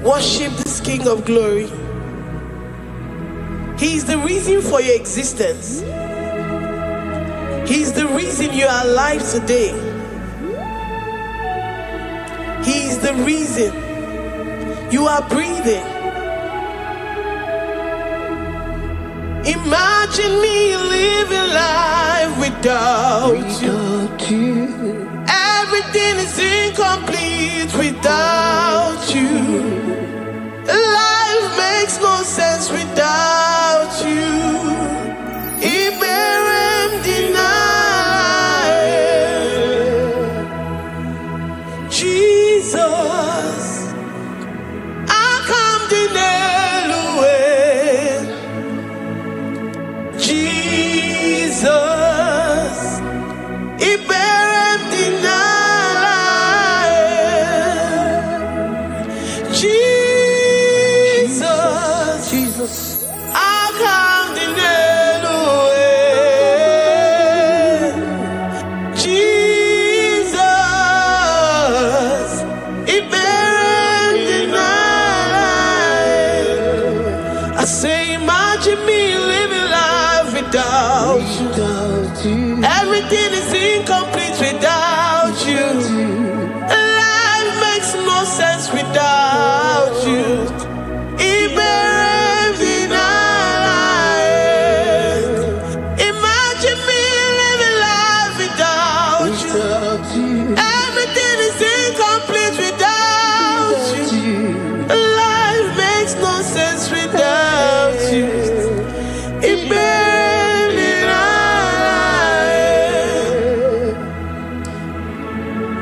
Worship this King of Glory. He is the reason for your existence. He is the reason you are alive today. He is the reason you are breathing. Imagine me living life without you. Everything is incomplete without you. Life makes no sense without you. Iberem deny. Jesus, I come deny. Jesus, Iberem deny. Jesus, I come deny. Jesus, Iberem deny. I say, imagine me living life without you. Everything is incomplete without you. Life makes no sense without you. Iberem deny. Imagine me living life without you. Everything is incomplete without you. Life makes no sense without you. Iberem deny.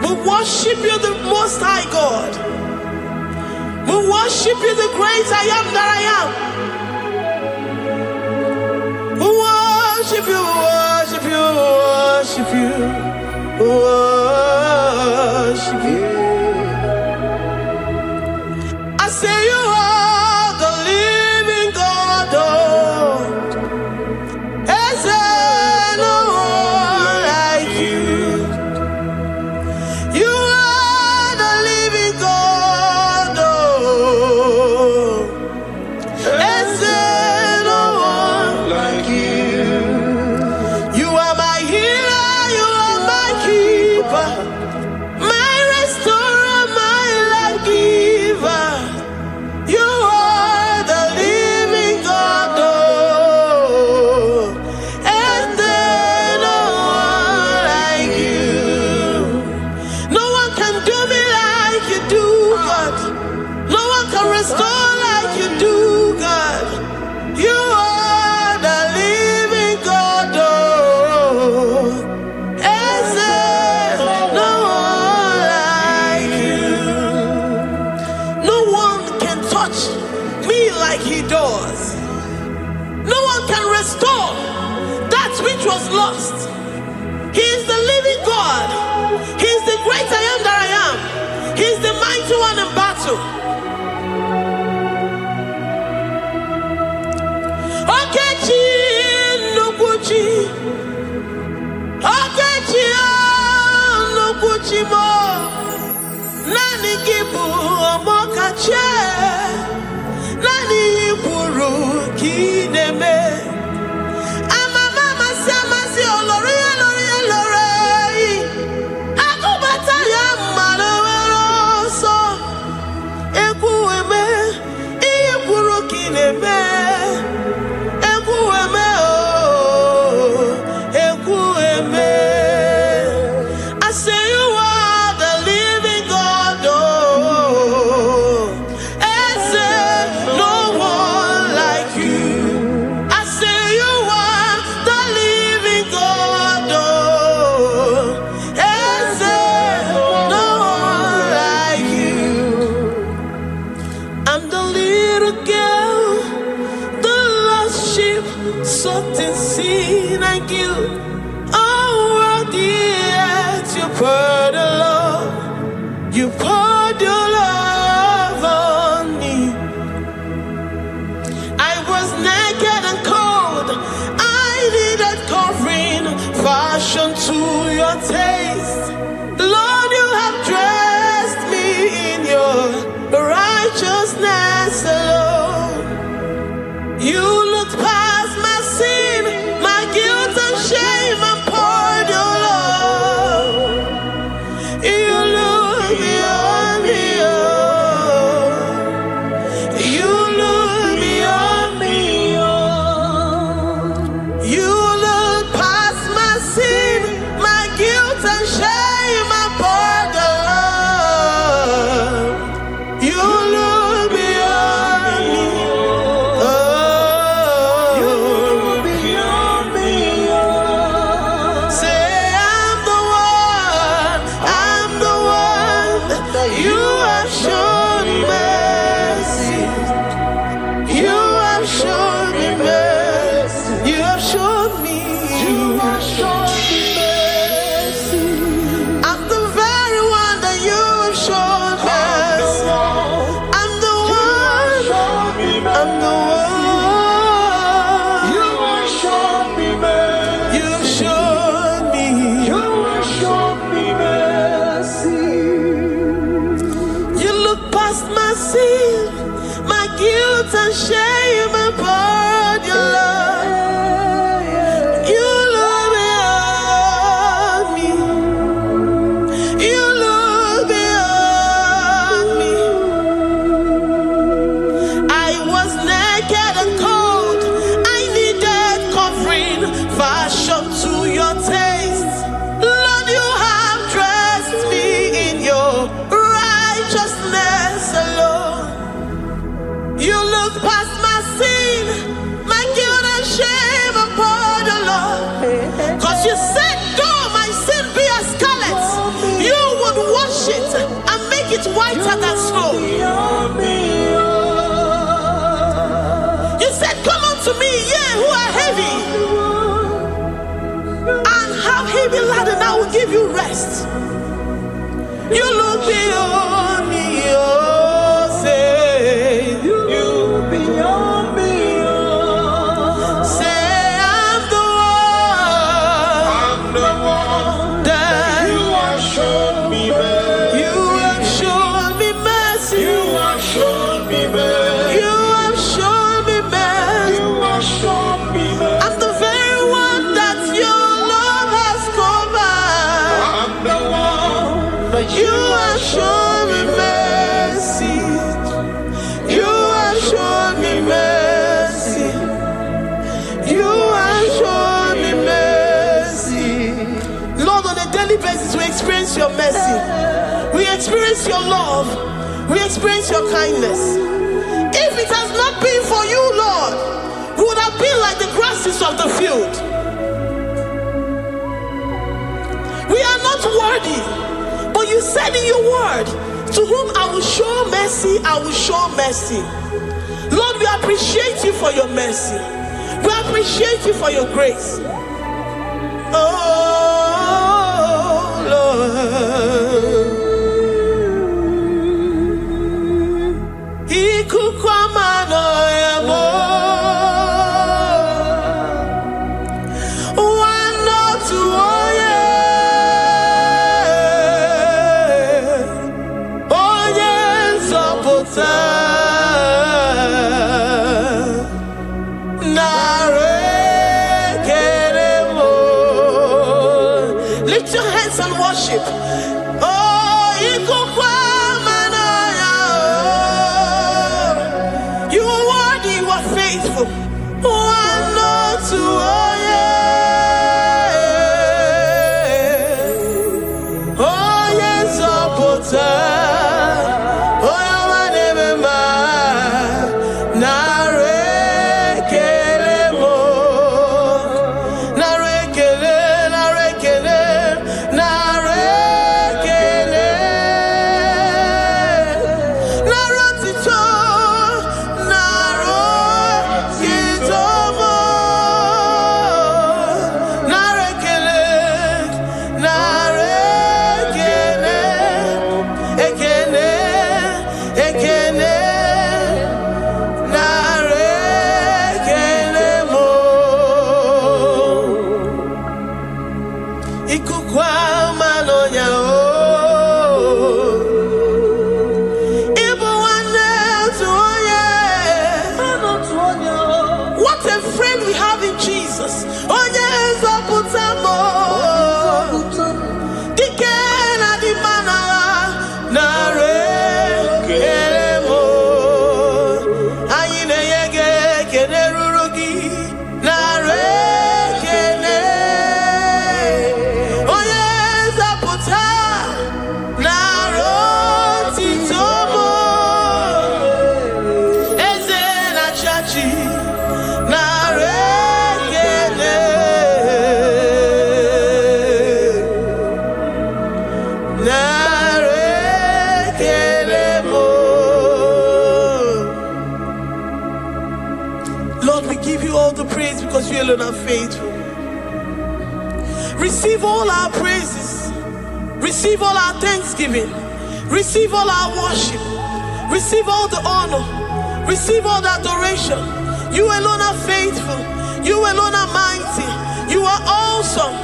We worship you, the Most High God. We worship you, the great I am that I am. We worship you, worship you, worship you, worship you. I say you are the living God. Is there no one like you? You are the living God. Is there no one like you? You are my healer, you are my keeper, my restorer, my life giver. You are the living God. Is there no one like you? No one can do me like you do, God. No one can restore like you do, God. You are the living God. Is there no one like you? No one can touch me like he does. No one can restore that which was lost. He is the living God. He is the great I am that I am. He is the mighty one in battle. Okechi Nukuchi. Okechi Nukuchi mo. Nani kibu omokache. Nani iburu kineme. Amama sama si olori olori olori. Akubata ya malawero so. Ekueme iburu kineme. Ekueme oh. Ekueme. I say you are the living God. Oh. Is there no one like you? I say you are the living God. Oh. Is there no one like you? I'm the little girl, the lost sheep, soaked in sin and guilt. Oh, worthy yet you poured your love. You poured your love on me. I was naked and cold. I needed covering, fashioned to your taste. Lord, you have dressed me in your righteousness alone. You looked past my sin, my guilt and shame, and poured your love. You look beyond me, oh. You look beyond me, oh. You look past my sin, my guilt and shame, and poured your love. You look beyond me, oh. You look beyond me, oh. Say I'm the one that you have shown mercy. You have shown me mercy. You have shown me. You have shown me mercy. I'm the very one that you have shown mercy. I'm the one. I'm the one. You have shown me mercy. You have shown me. You have shown me mercy. You look past my sin, my guilt and shame, and poured your love. You look beyond me. You look beyond me. I was naked and cold. I needed covering, fashioned to your taste. Lord, you have dressed me in your righteousness alone. You look past my sin, my guilt and shame, and poured your love. Cause you said, though my sin be as scarlet, you would wash it and make it whiter than snow. You said, come unto me, ye who are heavy, and have heavy laden, I will give you rest. You look beyond me, oh, say, you look beyond me, oh. Say, I'm the one that you have shown me mercy. You have shown me mercy. You have shown me mercy. You have shown me mercy. You have shown me mercy. I'm the very one that your love has covered. I'm the one that you have shown me mercy. You have shown me mercy. You have shown me mercy. Lord, on a daily basis, we experience your mercy. We experience your love. We experience your kindness. If it has not been for you, Lord, we would have been like the grasses of the field. We are not worthy, but you said in your word, to whom I will show mercy, I will show mercy. Lord, we appreciate you for your mercy. We appreciate you for your grace. Oh, Lord. Ikukwamano yamo. Wano tuoye. Oye nzọpụta. Lift your hands and worship. Oh, you are worthy, you are faithful. One, Lord, to all, yeah. Oh, yes, oh, my name is we have in Jesus. Oh yes, Oputamo. Dikena di mana nare keremo. Ayine yege kederurugi nare kene. Oh yes, Oputa naro titomo. Ezena chachi. Lord, we give you all the praise because you alone are faithful. Receive all our praises. Receive all our thanksgiving. Receive all our worship. Receive all the honor. Receive all the adoration. You alone are faithful. You alone are mighty. You are awesome.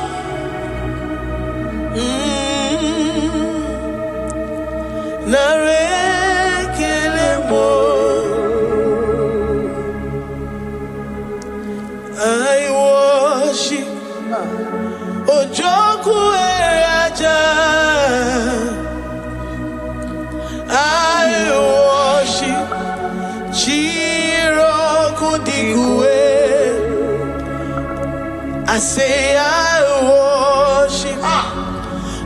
I worship Ojoku Eraja. I worship Chiroku Dikue. I say I worship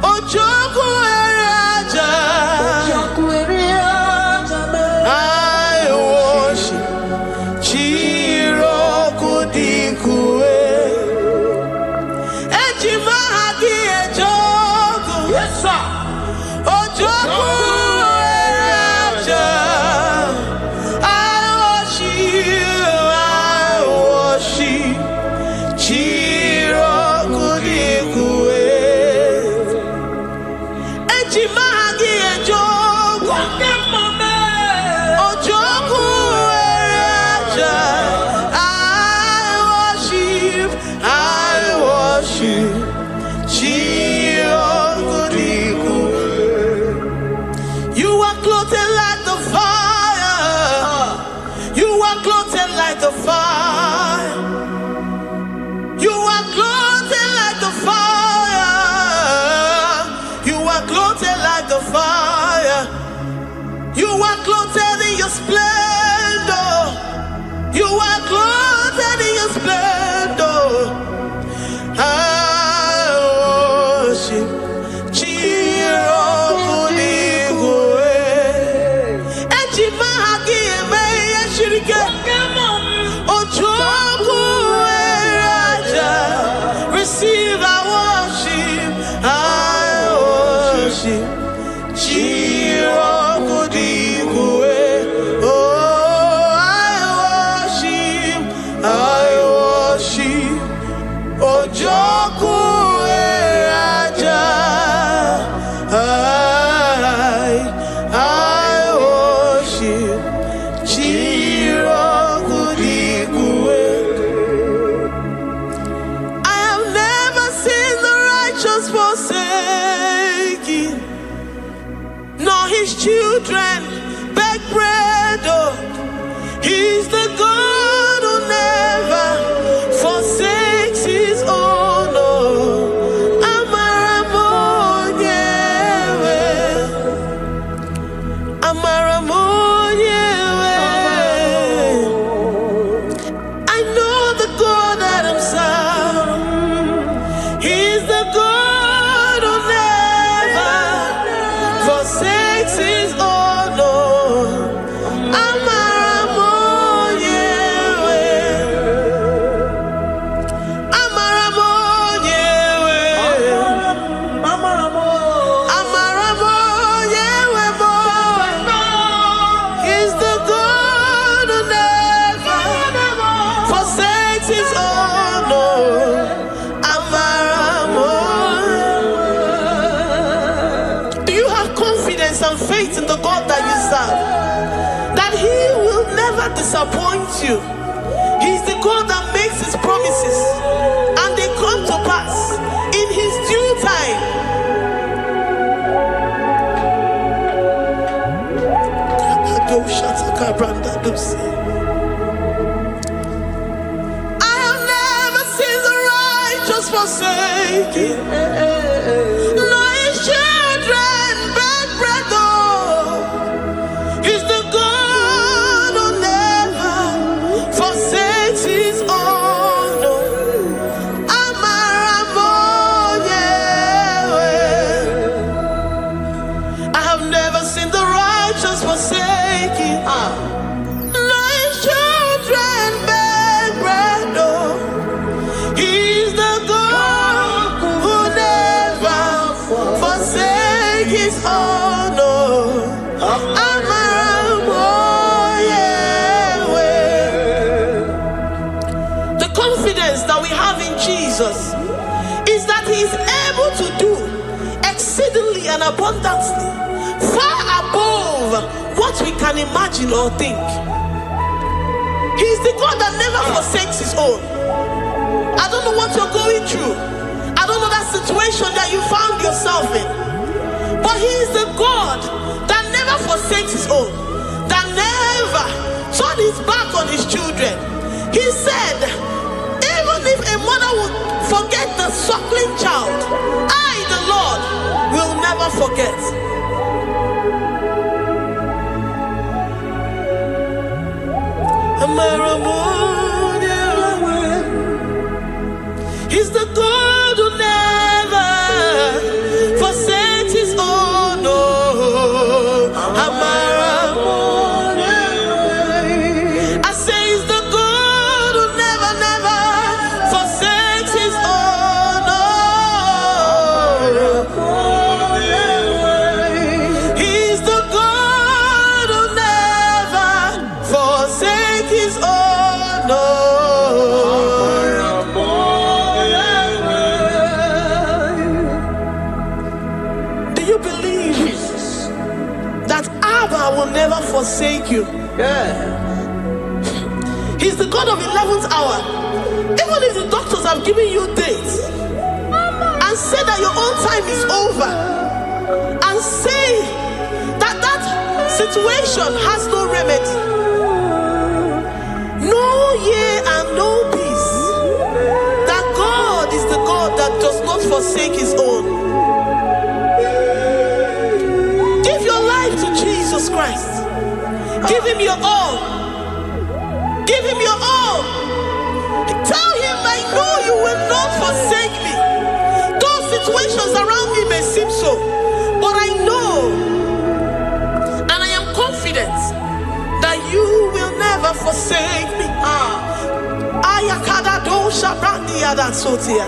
Ojoku Eraja. I worship Chiroku Dikue. Ejimahagi Ejoku. Yes, sir. Ojoku Eraja. I worship Chiroku Dikue. Ejimahagi Ejoku. Ojoku Eraja. I worship Chiroku Dikue. You are clothed like the fire. You are clothed like the fire. You are clothed like the fire. You are clothed like the fire. You are clothed in your splendor. You are clothed in your splendor. I worship Chiroku Dikue. Ejimahagi eme yeshirike. Ojoku Eraja. Receive our worship. I worship Chiroku Dikue. Oh, I worship Ojoku Eraja. I worship Chiroku Dikue. I have never seen the righteous forsaken, nor his children beg bread. Oh, he's the God who never forsakes his own. Oh, Amaramonyewe, Amaramonyewe. I know the God that I'm serving. He's the God who never forsakes his own. Oh, Amaramonyewe, Amaramonyewe, Amaramonyewe, boy. He's the God who never forsakes his own. Oh, Amaramonyewe. Do you have confidence and faith in the God that you serve? That he will never disappoint you. He's the God that makes his promises and they come to pass in his due time. I have forsaken. No, his children beg bread, oh. He's the God who never forsakes his own. I have never seen the righteous forsaken. No, his children beg bread, oh. He's the God who never forsakes his own, oh. The confidence that we have in Jesus is that he is able to do exceedingly and abundantly, far above what we can imagine or think. He is the God that never forsakes his own. I don't know what you're going through. I don't know that situation that you found yourself in. But he is the God that never forsakes his own, that never turned his back on his children. He said, even if a mother would forget the suckling child, I, the Lord, will never forget. He's the God who never forsakes his own, no. I say he's the God who never, never forsakes his own, no. He's the God who never forsakes his own, no. Will never forsake you. He's the God of 11th hour. Even if the doctors have given you dates and say that your own time is over, and say that that situation has no remedy, no year and no peace, that God is the God that does not forsake his own. Give your life to Jesus Christ. Give him your all. Give him your all. Tell him, I know you will not forsake me. Those situations around me may seem so, but I know and I am confident that you will never forsake me. Ayakada dosha brandi yada sotia.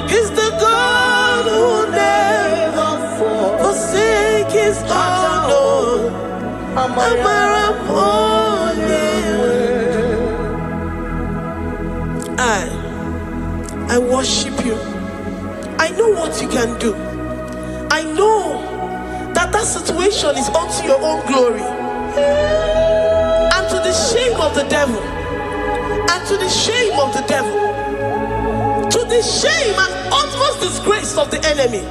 He's the God who never forsake his own. I worship you. I know what you can do. I know that situation is unto your own glory, and to the shame of the devil, and to the shame of the devil, to the shame and utmost disgrace of the enemy.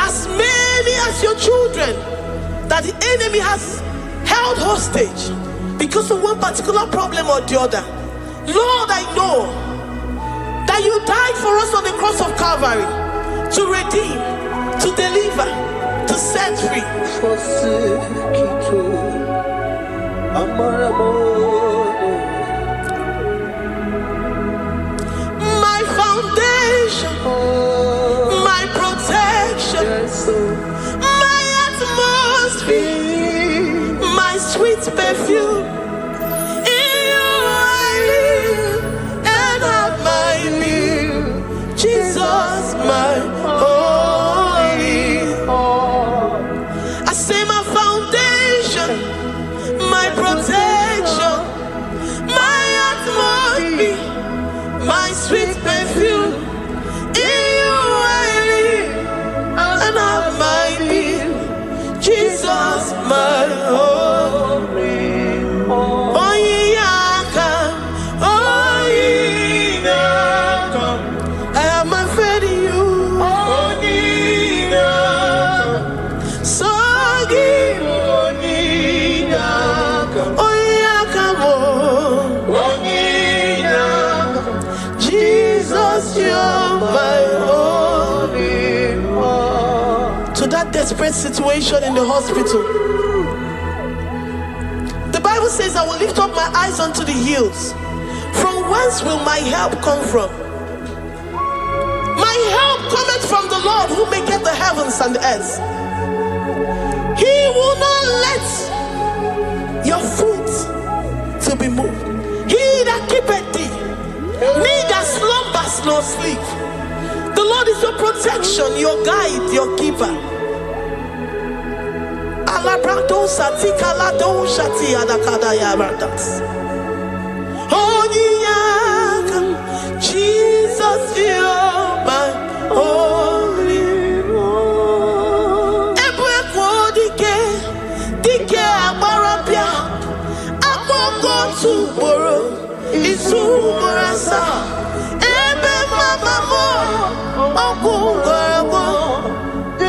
As many as your children that the enemy has held hostage because of one particular problem or the other, Lord, I know that you died for us on the cross of Calvary to redeem, to deliver, to set free. My foundation, my protection, my atmosphere, my sweet perfume. In you I live and have my being. Jesus, my my sweet perfume. In you I live and have my being. Jesus, my holy. desperate situation in the hospital. The Bible says, I will lift up my eyes unto the hills. From whence will my help come from? My help cometh from the Lord who maketh the heavens and the earth. He will not let your foot to be moved. He that keepeth thee, neither slumbers nor sleep. The Lord is your protection, your guide, your keeper.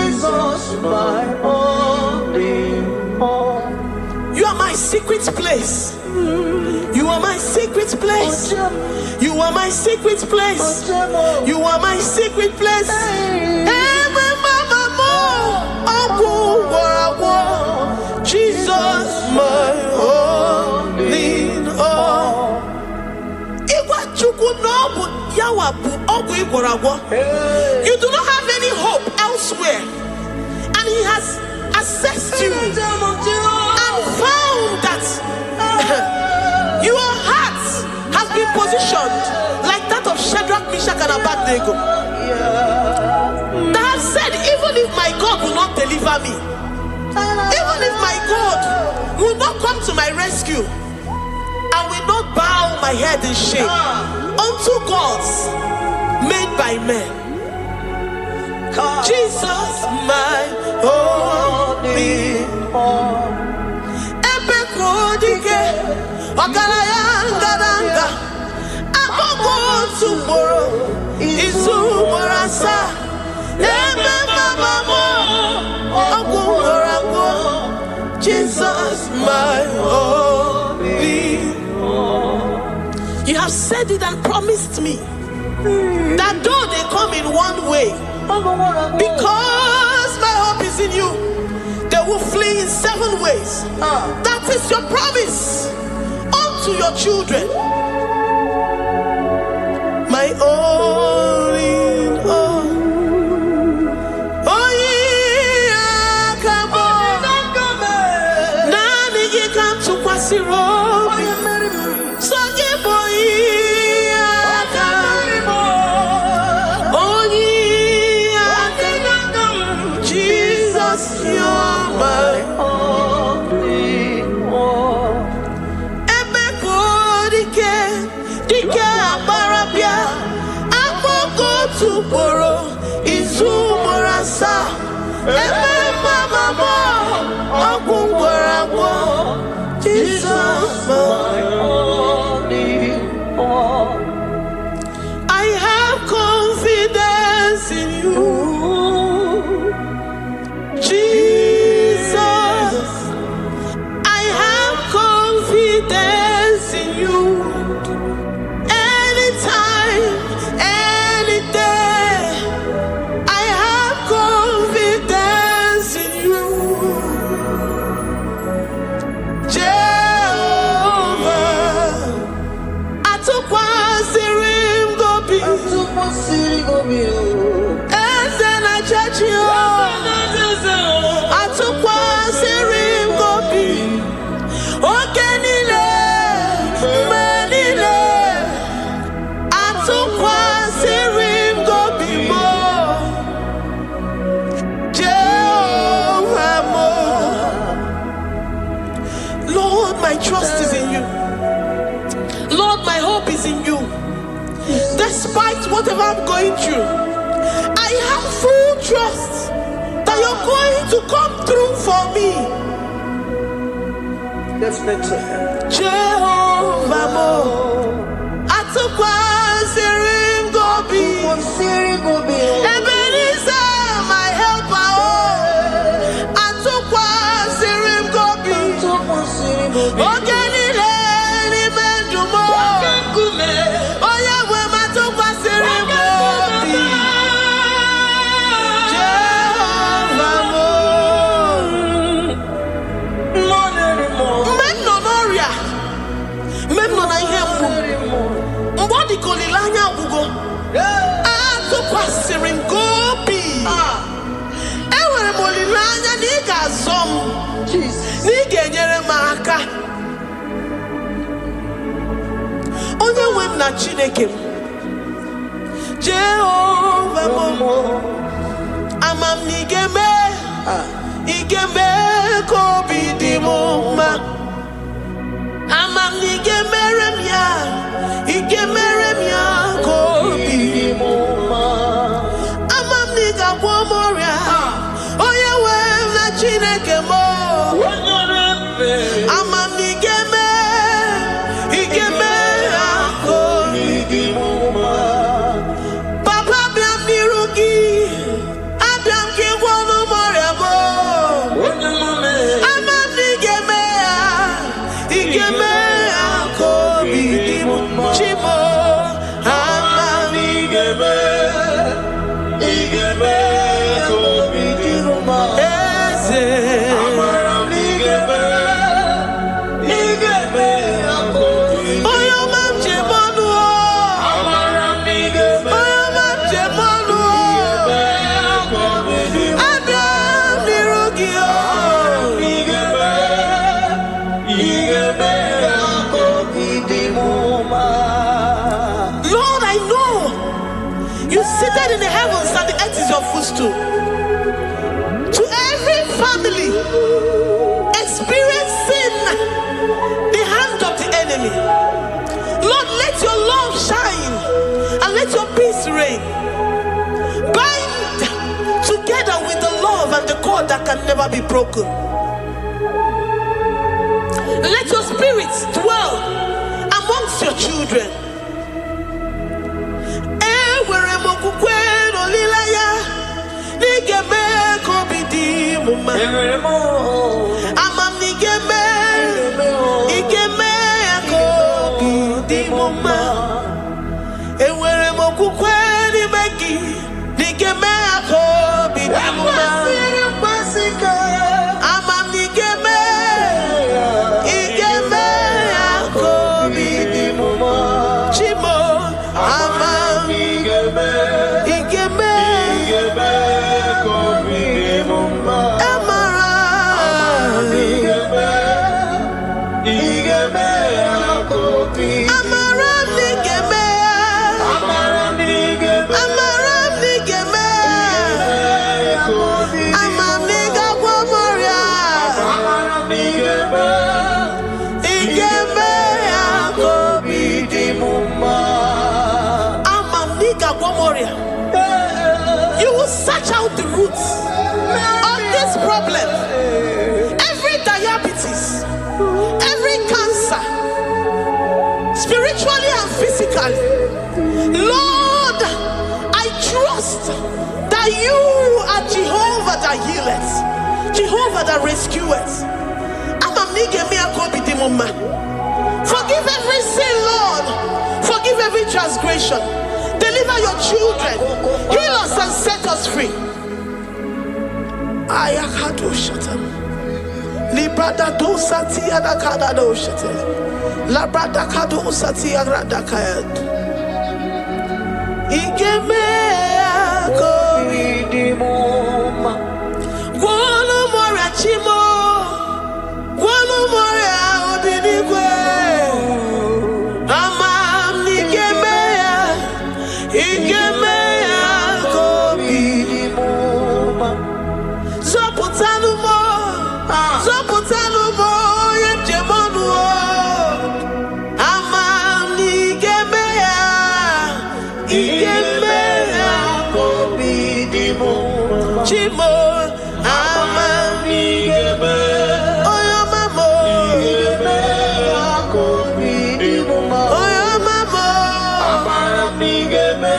Jesus, you're my only one. You are my secret place. You are my secret place. You are my secret place. You are my secret place. Jesus, my only all. You do not have any hope elsewhere, and He has assessed you and found that your heart has been positioned like that of Shadrach, Meshach, and Abednego. That have said, even if my God will not deliver me, even if my God will not come to my rescue, I will not bow my head in shame unto gods made by men. Jesus, my only all. Jesus, my only all. You have said it and promised me that though they come in one way, because my hope is in you, they will flee in 7 ways. That is your promise unto your children. My only all. Oh yeah, come on. Nani ye come to Kwasiro. So ye boy. Jesus, you're my only one. Jesus, my only one. I have confidence in you, Jesus. I have confidence in you. Anytime, any day, I have confidence in you, Jehovah. I took one serim go be, and then I judge you. I took one serim go be, okay, Nile, Manile. I took one serim go be more, Jehovah more. Lord, my trust is in you. Lord, my hope is in you. Despite whatever I'm going through, I have full trust that you're going to come through for me. Let's mentor him. Jehovah Mo. I took one serim go be. Ebenezer, my helper. I took one serim go be. Okay. Jehovah Mo. nyere m aka. Onye nwe m na Chineke m, Jehova mo, amam n'igeme ka obi dị m mma. Amam n'igemere m ya, igemere m ya ka obi dị m mma. Amam n'igagwọ m ọrịa, onye nwe m na Chineke m. Amam n'igeme ya ka obi dị m mma. Papa bịa m n'iru gị, abịa m ka ịgwọ m ọrịa m. Amam n'igeme ya, igeme ya ka obi dị m mma. Chimo, amam n'igeme ka obi dị m mma. Eze, amam n'igeme ya ka obi dị m mma. Onye ọma m ji m ọnụ, amam n'igeme onye ọma m ji m ọnụ. Abịa m n'iru gị, Lord, I know you seated in the heavens and the earth is your footstool. To every family experiencing the hand of the enemy, Lord, let your love shine and let your peace reign. Bind together with the love and the cord that can never be broken. Let your spirit dwell amongst your children. Enwere m okwukwe n'olileanya n'igeme ka obi dị m mma. Amam n'igeme ya ka obi dị m mma. Enwere m okwukwe n'ime gị n'igeme ya ka obi dị m mma. Amam n'igeme ya ka obi dị m mma. Chimo, amam n'igeme ka obi dị m mma. Amara n'igeme ya ka obi dị m mma. Amara n'igeme ya ka obi dị m mma. Amam n'igagwọ m ọrịa, igeme ya ka obi dị m mma. Amam n'igagwọ m ọrịa. You will search out the roots of this problem. Every diabetes, every cancer, spiritually and physically. Lord, I trust that you are Jehovah that healeth, Jehovah that rescueth. Amam n'igeme ya ka obi dị m mma. Forgive every sin, Lord. Forgive every transgression. Deliver your children. Heal us and set us free. Ayakado shata. Librada do sati adakada do shata. Labrada kado sati agrada kayad. Igeme ya ka obi dị m mma. Gwọnụ m ọrịa Chimo. Gwọnụ m ọrịa obi n'igwe. Amam n'igeme ya, igeme ya ka obi dị m mma. Zọpụtanụ m, zọpụtanụ m onye njem ọnụ. Amam n'igeme ya, igeme ya ka obi dị m mma. Chimo, amam n'igeme onye ọma m, igeme ya ka obi dị m mma. Onye ọma m, amam n'igeme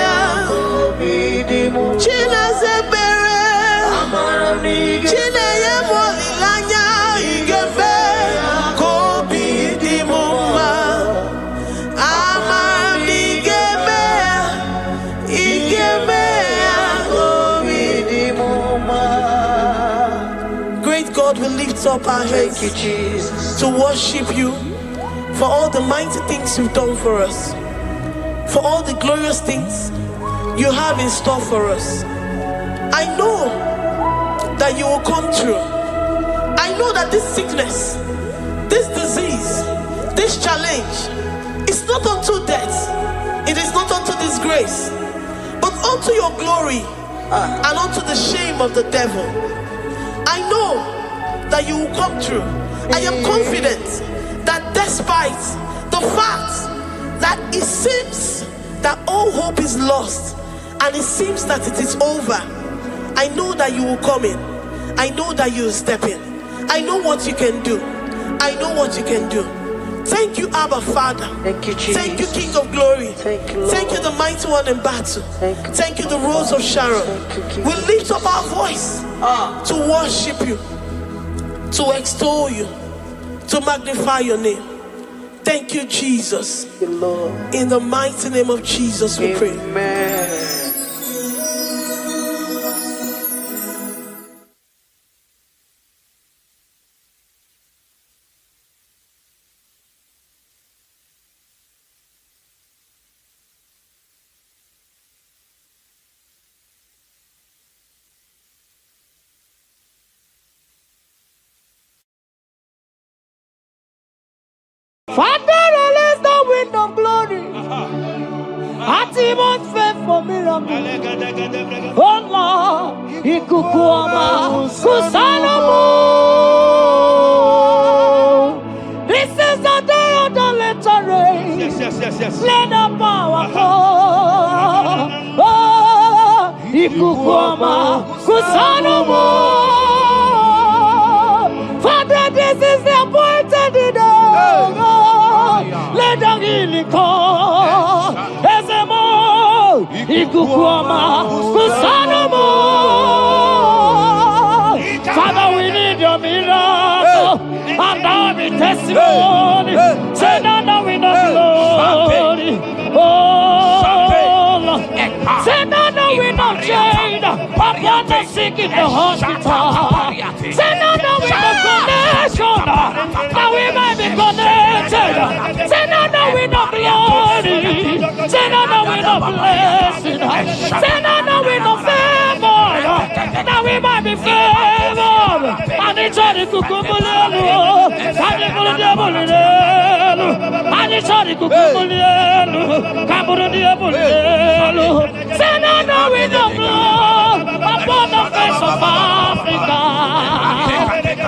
ya ka obi dị m mma. Chinazebere, Chinenye m olileanya, igeme ya ka obi dị m mma. Amam n'igeme ya ka obi dị m mma. Great God, we lift up our hands to worship you for all the mighty things you've done for us, for all the glorious things you have in store for us. I know that you will come through. I know that this sickness, this disease, this challenge is not unto death, it is not unto disgrace, but unto your glory and unto the shame of the devil. I know that you will come through. I am confident that despite the fact that it seems that all hope is lost and it seems that it is over, I know that you will come in. I know that you will step in. I know what you can do. I know what you can do. Thank you, Abba Father. Thank you, Jesus. Thank you, King of Glory. Thank you, Lord. Thank you, the mighty one in battle. Thank you, the Rose of Sharon. We lift up our voice to worship you, to extol you, to magnify your name. Thank you, Jesus. Thank you, Lord. In the mighty name of Jesus we pray. Amen. Father, release the wind of glory. Atmosphere for miracle. Oh Lord, ikukuama kusanamu. This is the day of the letter rain. Yes. Let the power fall. Oh, ikukuama kusanamu. Father, this is the appointed day. Let the healing come. Ezemo, ikukuama, kusanomo. Father, we need your miracle. And now we testimony. Say now we know glory. Oh, Lord. Say now we know change. Upon the sick in the hospital. Say now we know connection. Now we might be connected. Say now we know glory. Say now we know blessing. Say now we know favor. Now we might be favored. And it's only kukumulelu. And it's only diabulelu. And it's only kukumulelu. Kaburu diabulelu. Say now we know glory upon the face of Africa. Oh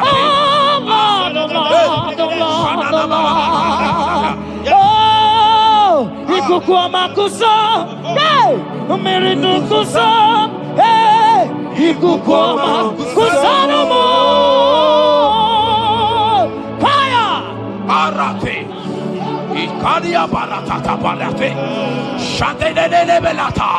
Lord, oh Lord, oh Lord, oh Lord. Oh, ikukuama kusa, hey, miridu kusa, hey, ikukuama kusa no more. Fire, Arate, Ikadia Baratata Barate, Shadene Belata,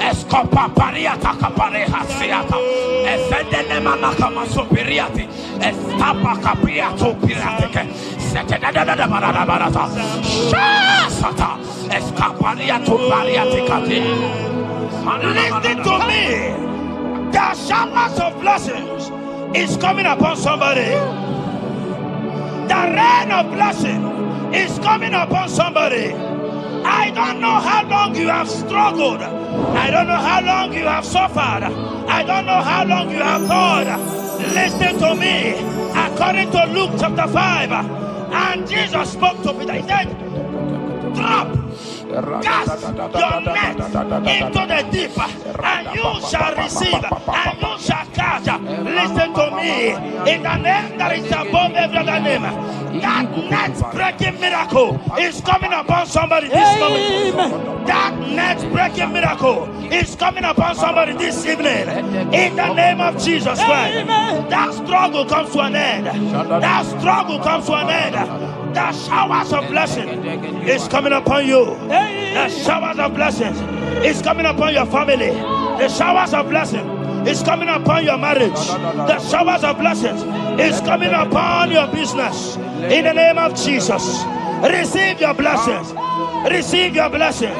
Escopa Pariata Capareha Seata, Efendene Manakama Superiati, Estapa Capriato Pirate, Setadada Barata, Shasata, Escapariato Pariaticati. Listen to me. The showers of blessings is coming upon somebody. The rain of blessing is coming upon somebody. I don't know how long you have struggled. I don't know how long you have suffered. I don't know how long you have thought. Listen to me. According to Luke chapter 5, and Jesus spoke to Peter. He said, drop, cast your net into the deep, and you shall receive, and you shall catch. Listen to me. In the name that is above every other name, that net breaking miracle is coming upon somebody this moment. That net breaking miracle is coming upon somebody this evening. In the name of Jesus Christ. That struggle comes to an end. That struggle comes to an end. The showers of blessing is coming upon you. The showers of blessings is coming upon your family. The showers of blessing is coming upon your marriage. The showers of blessings is coming upon your business. In the name of Jesus, receive your blessings. Receive your blessings.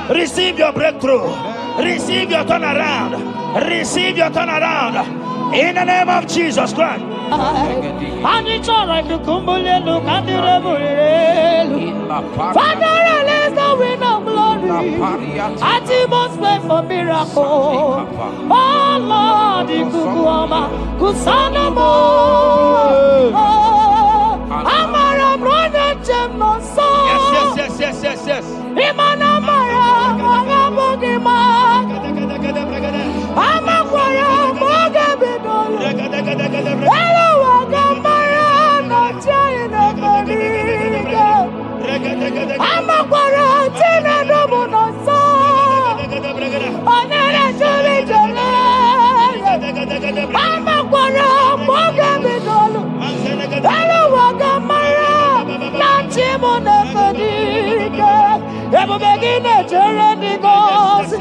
Receive your breakthrough. Receive your turnaround. Receive your turnaround. In the name of Jesus Christ. Father, release the wind of glory. I must pray for miracle. Oh Lord, Ikukuama, Kusanamo. Amara Brother Gemno so. Yes. Imana Mara, Magabogima. Amakwara, Magabidol. Hello, Wagamara, not China. Amakwara, Tina Domono so. Onera Jolly Jolly. Amakwara, Magabidol. Hello, Wagamara, not Chimona Fadiga. Ever begin a journey goes.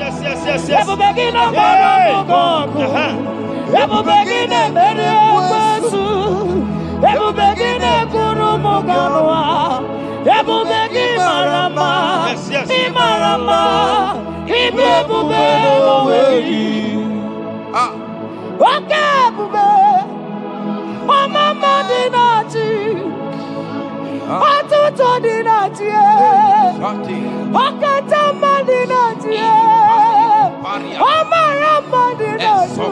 Ever begin a God. Ever begin a Mediasu. Ever begin a Guru Moganwa. Ever begin Marama. Imarama. Ibebube. Okay, Bube. Mama Dinati. Atuto Dinati. Okatama Dinati. Omarama Dinati.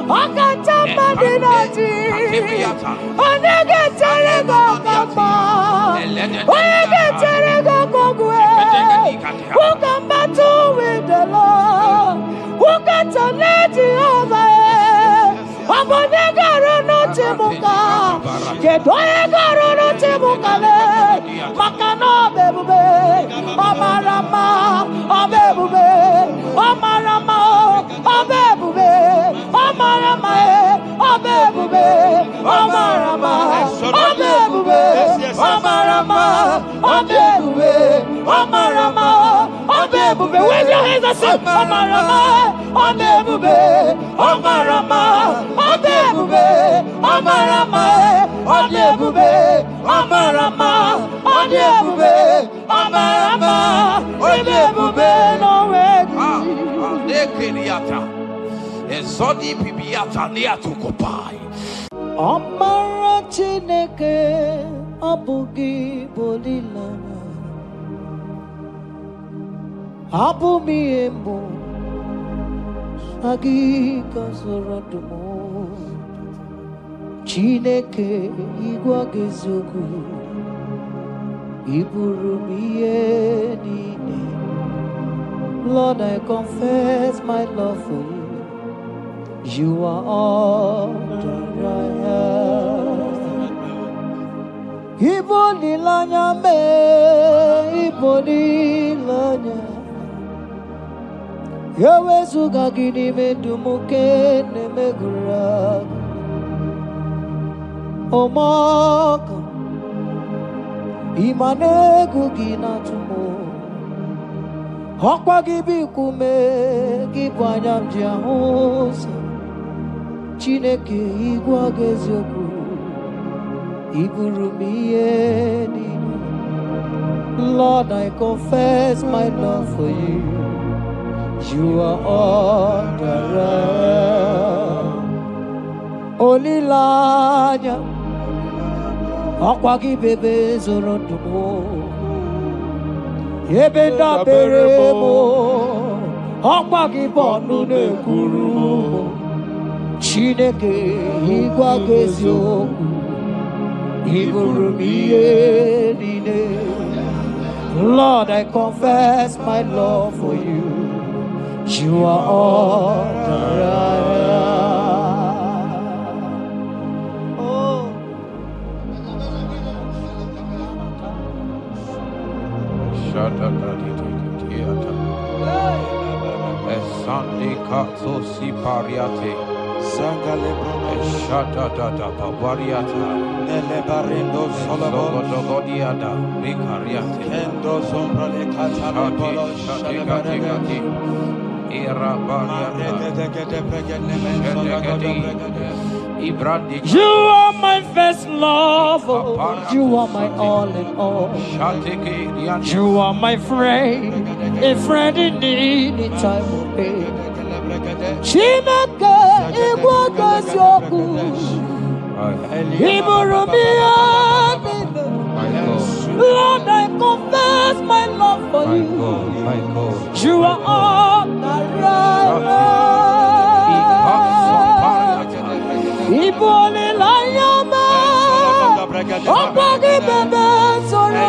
Okatama Dinati. Onegeterego Kama. Onegeterego Kogwe. Who can battle with the Lord? Who can turn Jehovah? Abonegaro no Timuka. Kedoegaro no Timukale. Makano bebube. Omarama. Obebube. Omarama. Obebube. Omarama. Obebube. Omarama. Obebube. Omarama. Obebube. Omarama. Obebube. Wave your hands and say Omarama. Obebube. Omarama. Obebube. Omarama. Obebube. Omarama. Obebube. Omarama. Obebube. No way. Ezodi pibiata liatukopai. Amara Chineke abugi bolilana. Abumi embo sagi kasorodumo. Chineke igwa gezogu iburumiye nine. Lord, I confess my love for you. You are all that I have. Iboni lanya me, iboni lanya. Yawe suga gini me dumuke ne me gura. Omaka, imane gugina tumo. Hokwa gibi kume, gibanyam jiahosa. Chineke igwa gezoku iburumiye nini. Lord, I confess my love for you. You are all that I am. Olilanya akwagi bebe zorondumo. Ebenda beremo akwagi bonu nekurumo. Chineke igwa gezoku iburumiye nine. Lord, I confess my love for you. You are all that I am. Oh. Sunday Katso Sipariate Sangale Shata Dada Pavariata Nelebarindo Sologodiada Vicariate Kendo Sombrale Catapolo Shategati Era You are my first love, you are my all in all. You are my friend, a friend in need in time of pain. Chineke igwaga zoku Iburumia Lord, I confess my love for you. You are all that Ibole Layama, Opagi Bebe Sora,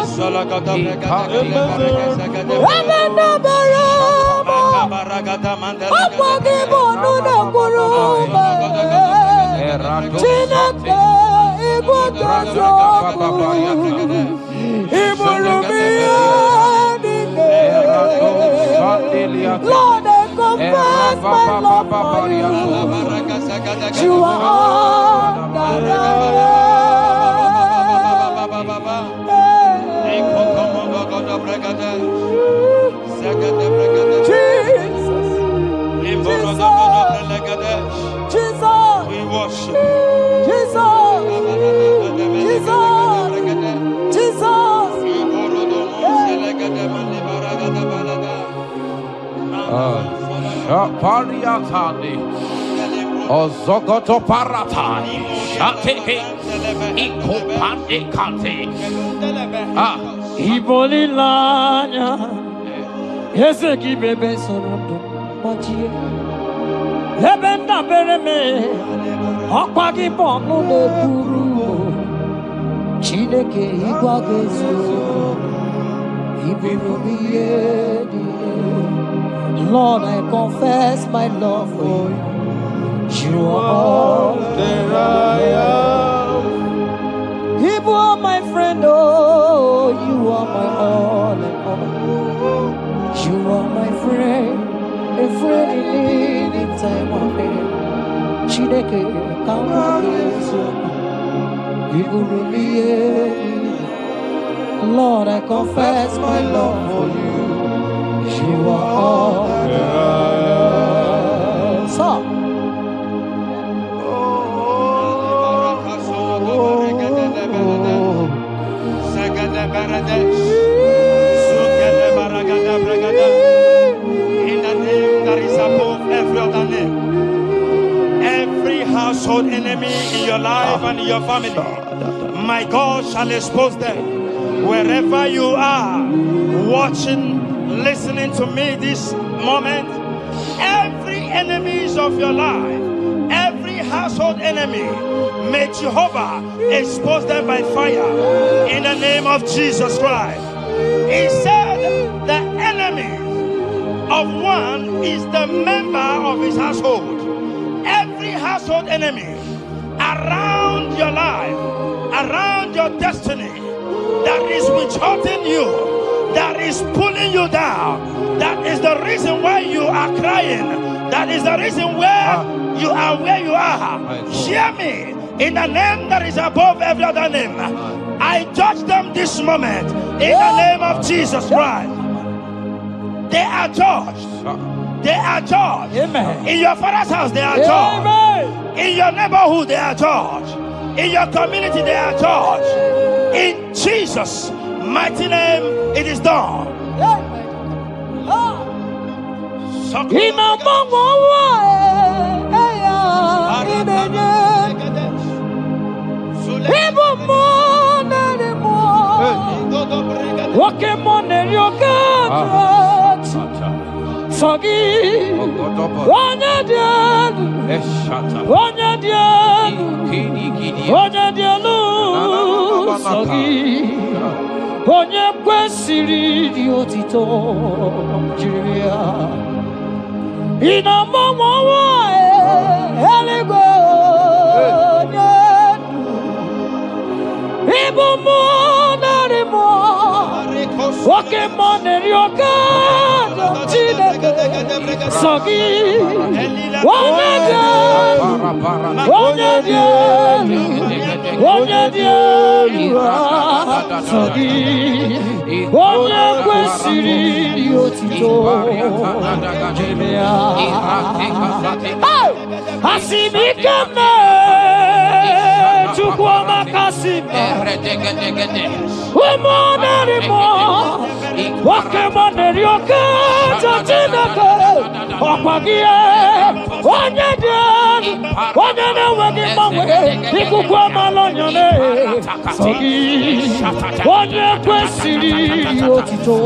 Rabana Barama, Opagi Bonuna Kuruma, Chinaka, Ibudazo, Ibulumia, Lord, I confess my love for you. You are all that Jesus, we worship Jesus, Ozogoto paratani, shateke, ikopande kante. Iboli lanya, Yeseki bebe sonondo, Machi, Lebenda bereme, Okwagi bono de buru, Chineke igwagezo, Iburu biyedi. Lord, I confess my love for you. You are all that I am. You are my friend, oh, you are my all and all. You are my friend, a friend in time of pain. Chineke, come on, Lord, I confess my love for you. You are all that I am. So, in the name that is above every other name, every household enemy in your life and in your family, my God shall expose them. Wherever you are, watching, listening to me this moment, every enemies of your life, every household enemy, may Jehovah expose them by fire in the name of Jesus Christ. He said the enemy of one is the member of his household. Every household enemy around your life, around your destiny, that is withholding you, that is pulling you down, that is the reason why you are crying, that is the reason where you are where you are. Hear me, in the name that is above every other name, I judge them this moment in the name of Jesus Christ. They are judged. They are judged. Amen. In your father's house, they are judged. Amen. In your neighborhood, they are judged. In your community, they are judged. In Jesus' mighty name, it is done. Onye kwesịrị dị otito jiri ya ịnọmọnwụnwa eluigwe onye ịbụ mmụọ narị mmụọ nwoke mmụọ na-eri oke ajọ Chineke sọ gị onye dị elu onye dị elu onye dị elu sọ gị onye kwesịrị dị otito jiri ya asị m ike m Chukwu ọmaka sị m ụmụ narị mmụọ nwoke mmụọ na-eri oke ajọ Chineke ọkwa gị onye dị elu Wanyana wagi mawe, ikukwa malonyane. Sogi, wanya kwesiri otito.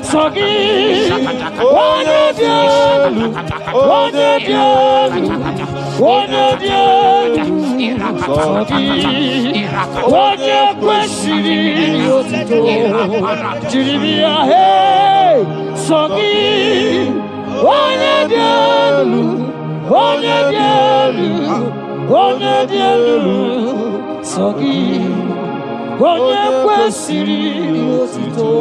Sogi, wanya dialu, wanya dialu, wanya dialu. Sogi, wanya kwesiri otito. Jiribia hey, Sogi, wanya dialu, wanya dialu, wanya dialu. Sogi, wanya kwesiri otito.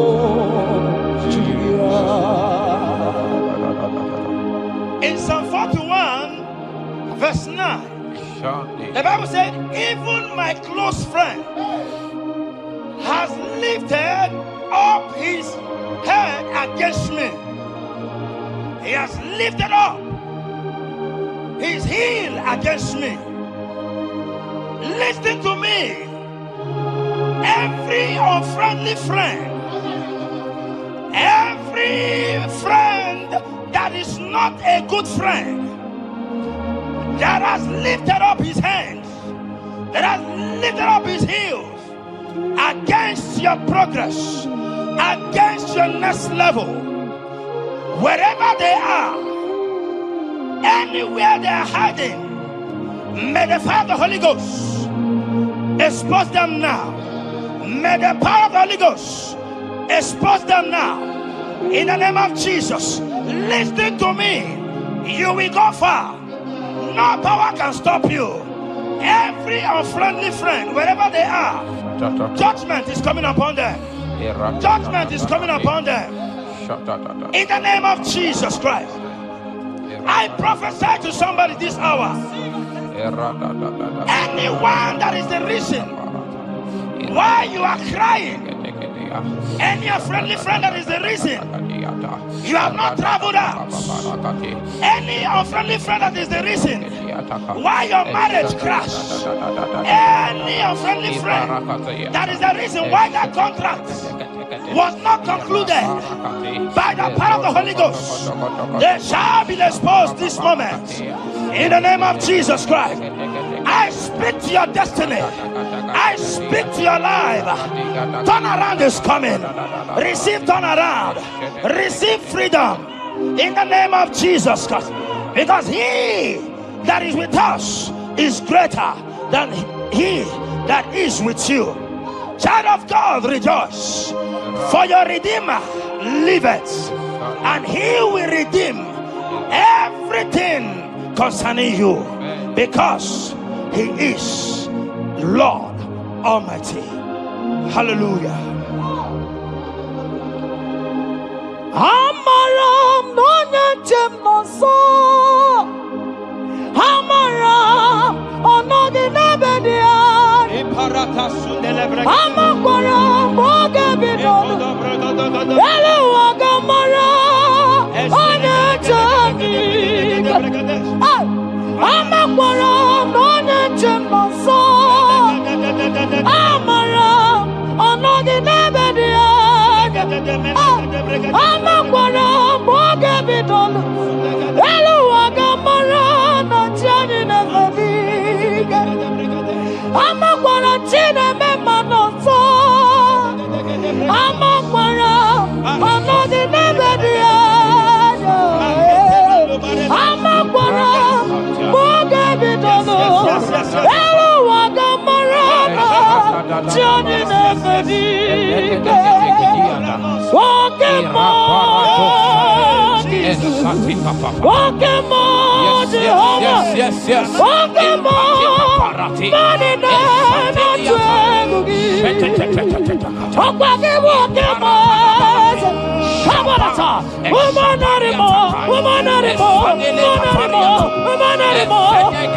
In Psalm 41, verse 9, the Bible said, even my close friend has lifted up his head against me. He has lifted up his heel against me. Listen to me. Every unfriendly friend, every friend that is not a good friend, that has lifted up his hands, that has lifted up his heels against your progress, against your next level, wherever they are, anywhere they are hiding, may the fire of the Holy Ghost expose them now. May the power of the Holy Ghost expose them now. In the name of Jesus, listen to me. You will go far. No power can stop you. Every unfriendly friend, wherever they are, judgment is coming upon them. Judgment is coming upon them. In the name of Jesus Christ, I prophesy to somebody this hour. Anyone that is the reason why you are crying, any unfriendly friend that is the reason you have not traveled out, any unfriendly friend that is the reason why your marriage crashed, any unfriendly friend that is the reason why that contract was not concluded, by the power of the Holy Ghost, they shall be exposed this moment. In the name of Jesus Christ, I speak to your destiny. I speak to your life. Turnaround is coming. Receive turnaround. Receive freedom. In the name of Jesus Christ. Because he that is with us is greater than he that is with you. Child of God, rejoice. For your Redeemer liveth, and he will redeem everything concerning you, because he is Lord Almighty. Hallelujah. Amaram no nyanchem no so. Amaram onogi nebedia. Amaram boge bidon. Elu agamara onyanchemi. Amaram no nyanchem no so. Amaram onogi nebedia. Amaram boge bidon. Elu agamara onyanchemi nebedia. Amakwara chine mema noso. Amakwara anodi nebedia. Amakwara boge bidono. Elu wagamara chine nebedia. Wakemo Wakemo Jehovah. Yes. Wakemo Mani na tuegugi. Okwagi wakemo. Kabarata. Umanarimo.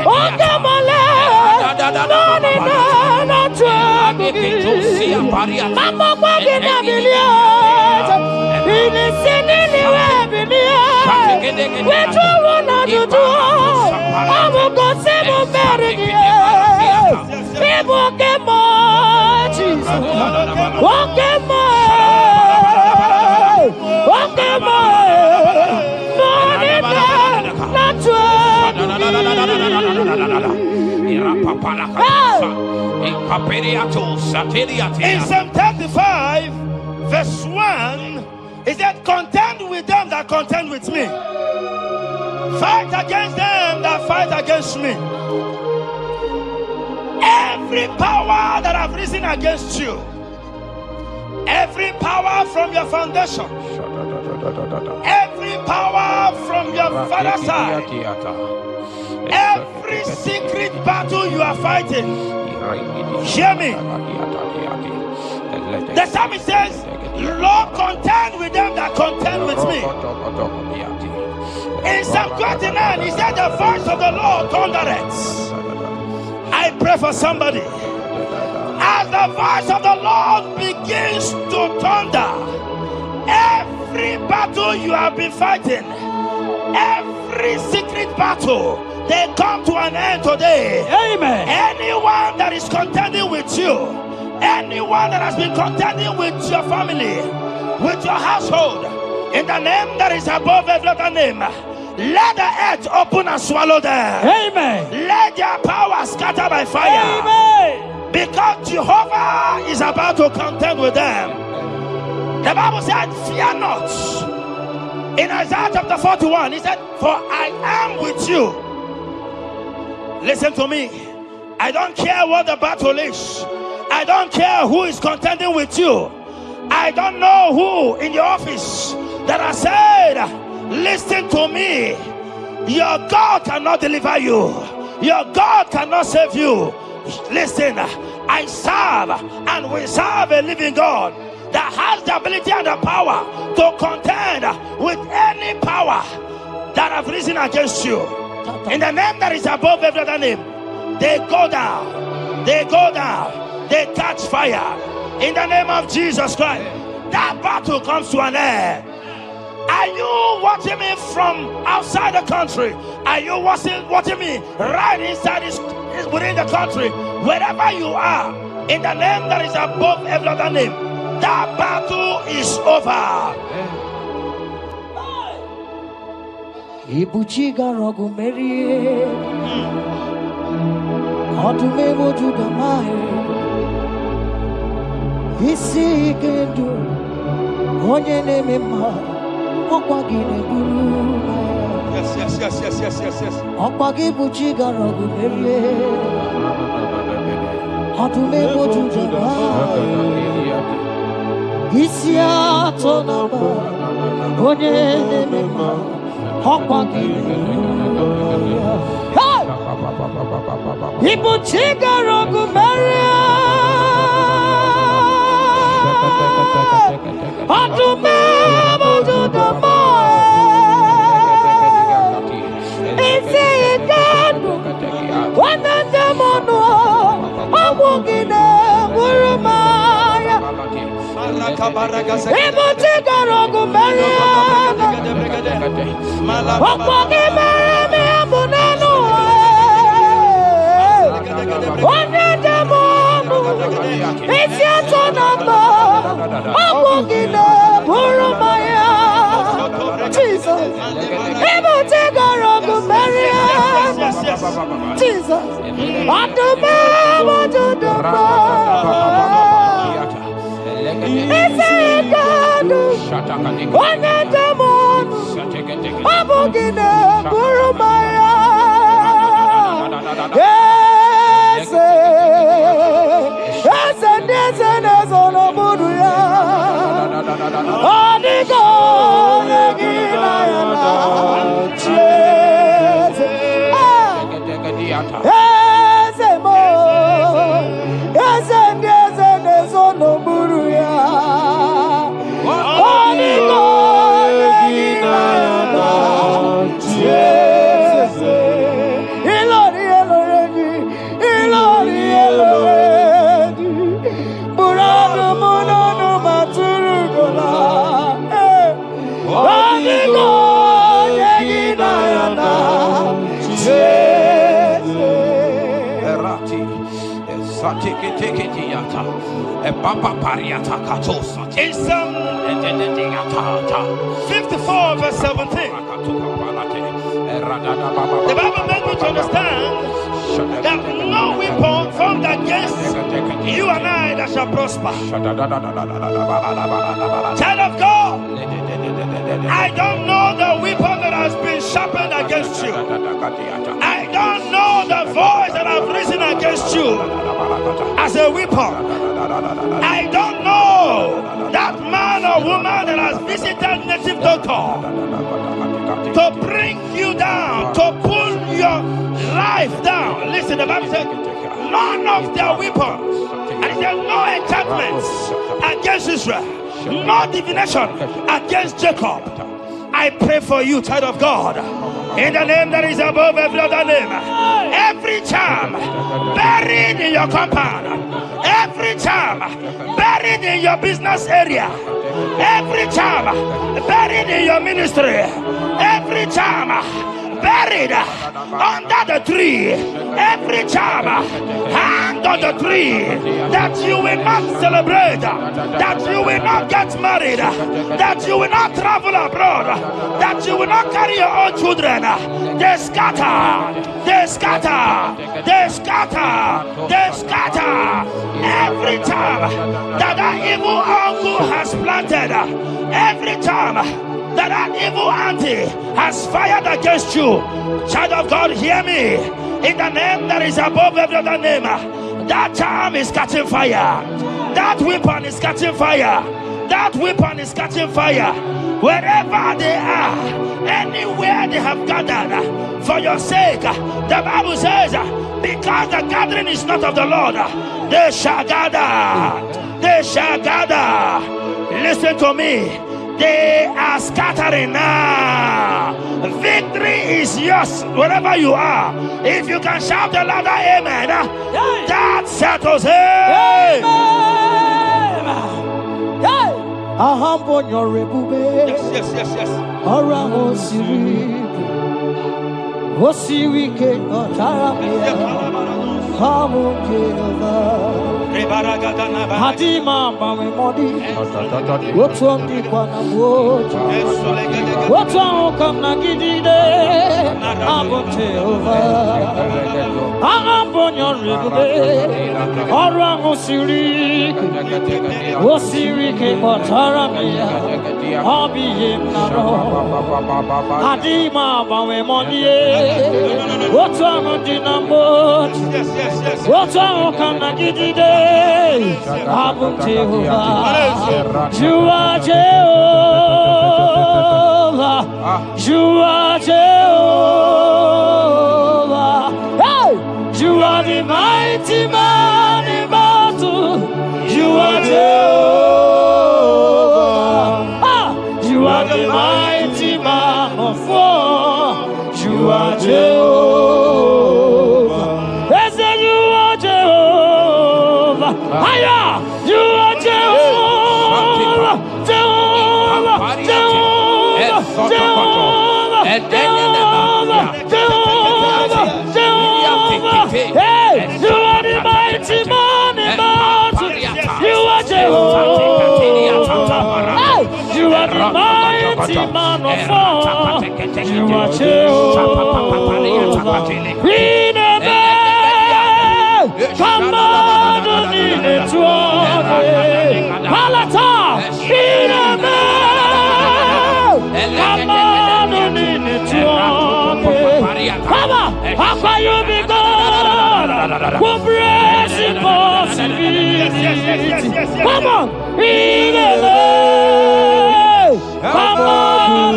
Wakemo le. Mani na tuegugi. Mama kwagi na biliet. Ini sini niwe biliet. Wetu wana dudu. Amuko semu berigi. People get more Jesus. Walk in more. In Psalm 35, verse 1, it said, contend with them that contend with me. Fight against them that fight against me. Every power that have risen against you, every power from your foundation, every power from your father's side, every secret battle you are fighting, hear me. The psalmist says, Lord, contend with them that contend with me. In Psalm 29, he said, the voice of the Lord thundereth. I pray for somebody. As the voice of the Lord begins to thunder, every battle you have been fighting, every secret battle, they come to an end today. Amen. Anyone that is contending with you, anyone that has been contending with your family, with your household, in the name that is above every other name, let the earth open and swallow them. Amen. Let their power scatter by fire. Amen. Because Jehovah is about to contend with them. The Bible said, fear not. In Isaiah chapter 41, he said, for I am with you. Listen to me. I don't care what the battle is. I don't care who is contending with you. I don't know who in your office that has said, listen to me. Your God cannot deliver you. Your God cannot save you. Listen, I serve and we serve a living God that has the ability and the power to contend with any power that have risen against you. In the name that is above every other name, they go down. They go down. They catch fire. In the name of Jesus Christ, that battle comes to an end. Are you watching me from outside the country? Are you watching me right inside within the country? Wherever you are, in the name that is above every other name, that battle is over. Ibuchiga rogu merie, odume mojuda mae, isi ikendu, onye neme ma. Yes. Okpagi buchiga rogu merie, odume mojuda mae, isi ato naba, onye neme ma. Ibuchiga rogu merie, odume mojuda mae, isi ikendu, wanende mono, amugine urumaya. Ibuchiga rogu merie, okwagi merie munenu, wanende mono, isi atonamba, amugine urumaya. Jesus, Ibuchiga rogu merie, Jesus, adume mojuda mae. Isi ikendu, wanende mono, amugine urumaya. Ese nezono buduya, onigo negina yana, ese mo, ese nezono buduya, onigo negina yana, In Psalm 54 verse 17, The Bible makes me to understand that no weapon formed against you and I that shall prosper. Child of God, I don't know the weapon that has been sharpened against you. I don't know the voice that has risen against you as a weapon. I don't know that man or woman that has visited native doctor to bring you down, to pull your life down. Listen, the Bible says, none of their weapons, and it says no enchantments against Israel, no divination against Jacob. I pray for you, child of God, in the name that is above every other name. Every charm buried in your compound, every charm buried in your business area, every charm buried in your ministry, every charm buried under the tree, every charm hang on the tree, that you will not celebrate, that you will not get married, that you will not travel abroad, that you will not carry your own children. They scatter, they scatter, they scatter, they scatter. Every time that evil uncle has planted, every time that evil auntie has fired against you, child of God, hear me. In the name that is above every other name, that charm is catching fire. That weapon is catching fire. That weapon is catching fire. Wherever they are, anywhere they have gathered for your sake, the Bible says, because the gathering is not of the Lord, they shall gather. They shall gather. Listen to me. They are scattering now. Victory is yours wherever you are. If you can shout a louder amen, that settles it. Yes, yes, yes, yes. Hadima mami modi, what's di kwana moja, what's on na gidide, abote over, ahambonyo ribube, orango siri, osiri ke otaramia, obiye naro, Hadima mami modi, what's on di namboja, what's on na gidide. Abum Jehovah, you are Jehovah, you are Jehovah. Hey, you are the mighty man in battle. You are Jehovah. You are the mighty man of war. You are Jehovah. They say you are Jehovah. Higher! You are Jehovah! Jehovah! Jehovah! Jehovah! Jehovah! Jehovah! Hey! You are the mighty man in battle! You are Jehovah! Hey! You are the mighty man of war! You are Jehovah! We never come on! Palata, Iname, Baba, how can you be God? Who prays impossibility? Come on, Iname, come on,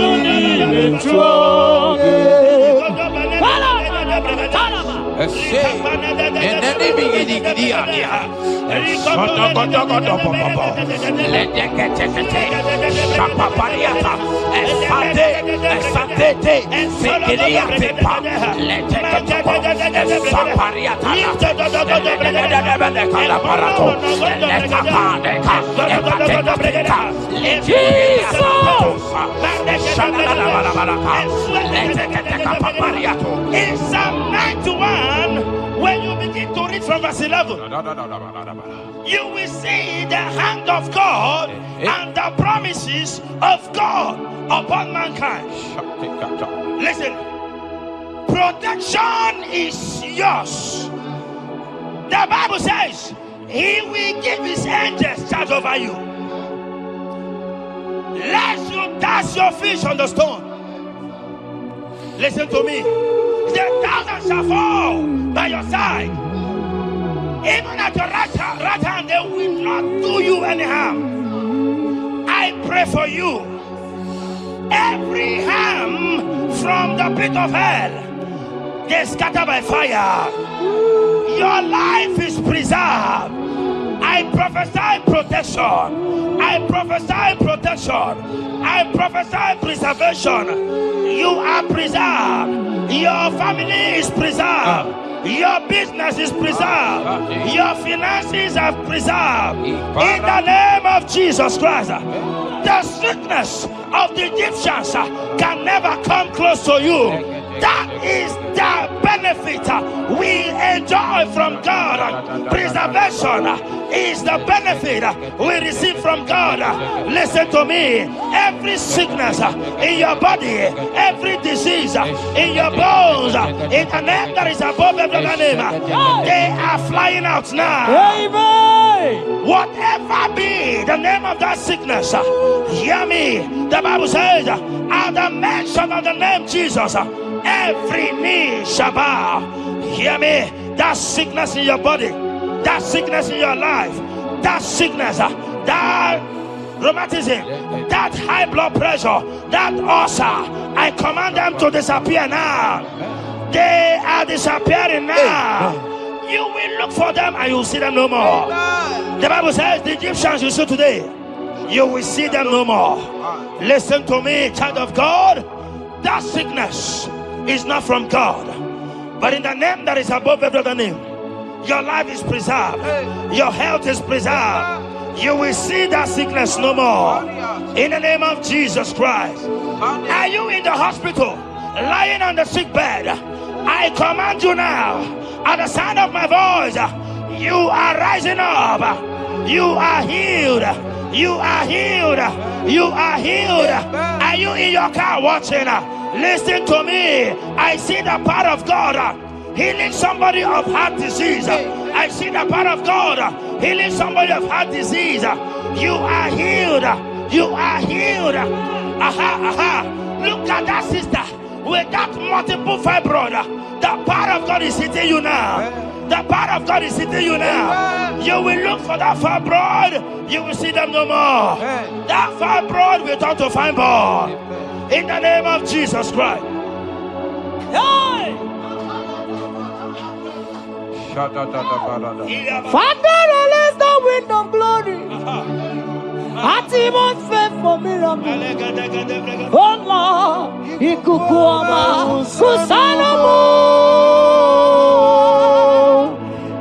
In Psalm 91, when you begin to read from verse 11, you will see the hand of God and the promises of God upon mankind. Listen, protection is yours. The Bible says he will give his angels charge over you, lest you dash your feet on the stone. Listen to me. The thousands shall fall by your side, even at your right hand, they will not do you any harm. I pray for you. Every harm from the pit of hell, they scatter by fire. Your life is preserved. I prophesy protection. I prophesy protection. I prophesy preservation. You are preserved. Your family is preserved. Your business is preserved. Your finances are preserved. In the name of Jesus Christ. The sickness of the Egyptians can never come close to you. That is the benefit we enjoy from God. Preservation is the benefit we receive from God. Listen to me. Every sickness in your body, every disease in your bones, in the name that is above every name, they are flying out now. Amen. Whatever be the name of that sickness, hear me. The Bible says, at the mention of the name Jesus, every knee shall bow. Hear me. That sickness in your body, that sickness in your life, that sickness, that rheumatism, that high blood pressure, that ulcer, I command them to disappear now. They are disappearing now. You will look for them and you will see them no more. The Bible says the Egyptians you see today, you will see them no more. Listen to me, child of God. That sickness is not from God, but in the name that is above every other name, your life is preserved. Your health is preserved. You will see that sickness no more. In the name of Jesus Christ. Are you in the hospital, lying on the sick bed? I command you now, at the sound of my voice, you are rising up. You are healed. You are healed. You are healed. Are you in your car watching? Listen to me. I see the power of God healing somebody of heart disease. I see the power of God healing somebody of heart disease. You are healed. You are healed. Look at that sister with that multiple fibroid. The power of God is hitting you now. The power of God is hitting you now. You will look for that fibroid. You will see them no more. That fibroid will turn to fibroid. In the name of Jesus Christ. Hey! Father, release the wind of glory. Atmosphere for miracle. Oh Lord, Ikukuama, Kusanomo.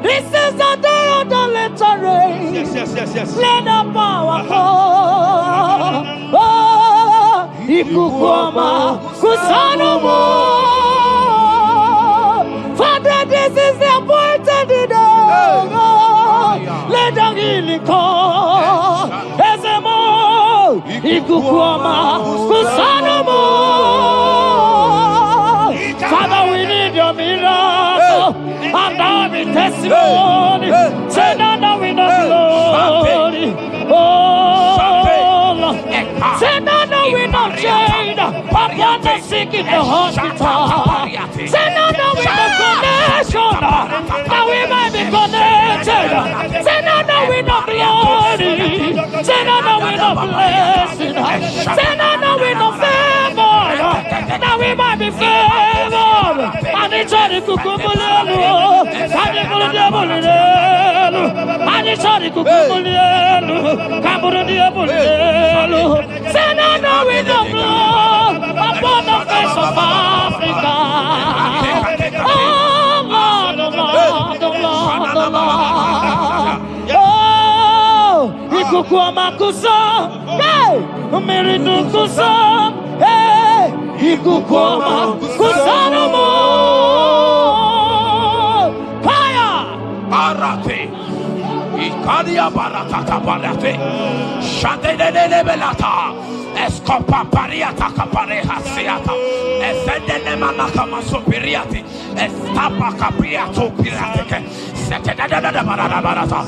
This is the day of the letter rain. Yes. Let the power come. Oh, Ikukuama, Kusanomo. Father, this is the appointed day. Let the healing come. Ezemo, Ikukuama, Kusanomo. Father, we need your miracle. And now we testimony. Say now we know glory. Oh, Lord. Say now we know change. Upon the sick in the hospital. Say now we know connection. Now we might be connected. Say now we know glory. Say now we know blessing. Say now we know favor. Now we might be favored. And it's all the kukumulelu. And it's all the diabolelu. And it's all the kukumulelu. Kaburu diabolelu. Say now we know blood upon the face of Africa. Oh Lord, oh Lord, oh Lord, oh Lord. Oh, Ikukuama kusa, hey, Miridu kusa, hey, Ikukuama kusa no more. Fire! Arate. Ikadia baratata barate. Shadene belata. Escopa pariata capareha siata. Efendene manakama superiati. Estapa capriato pirate. Setedada barata.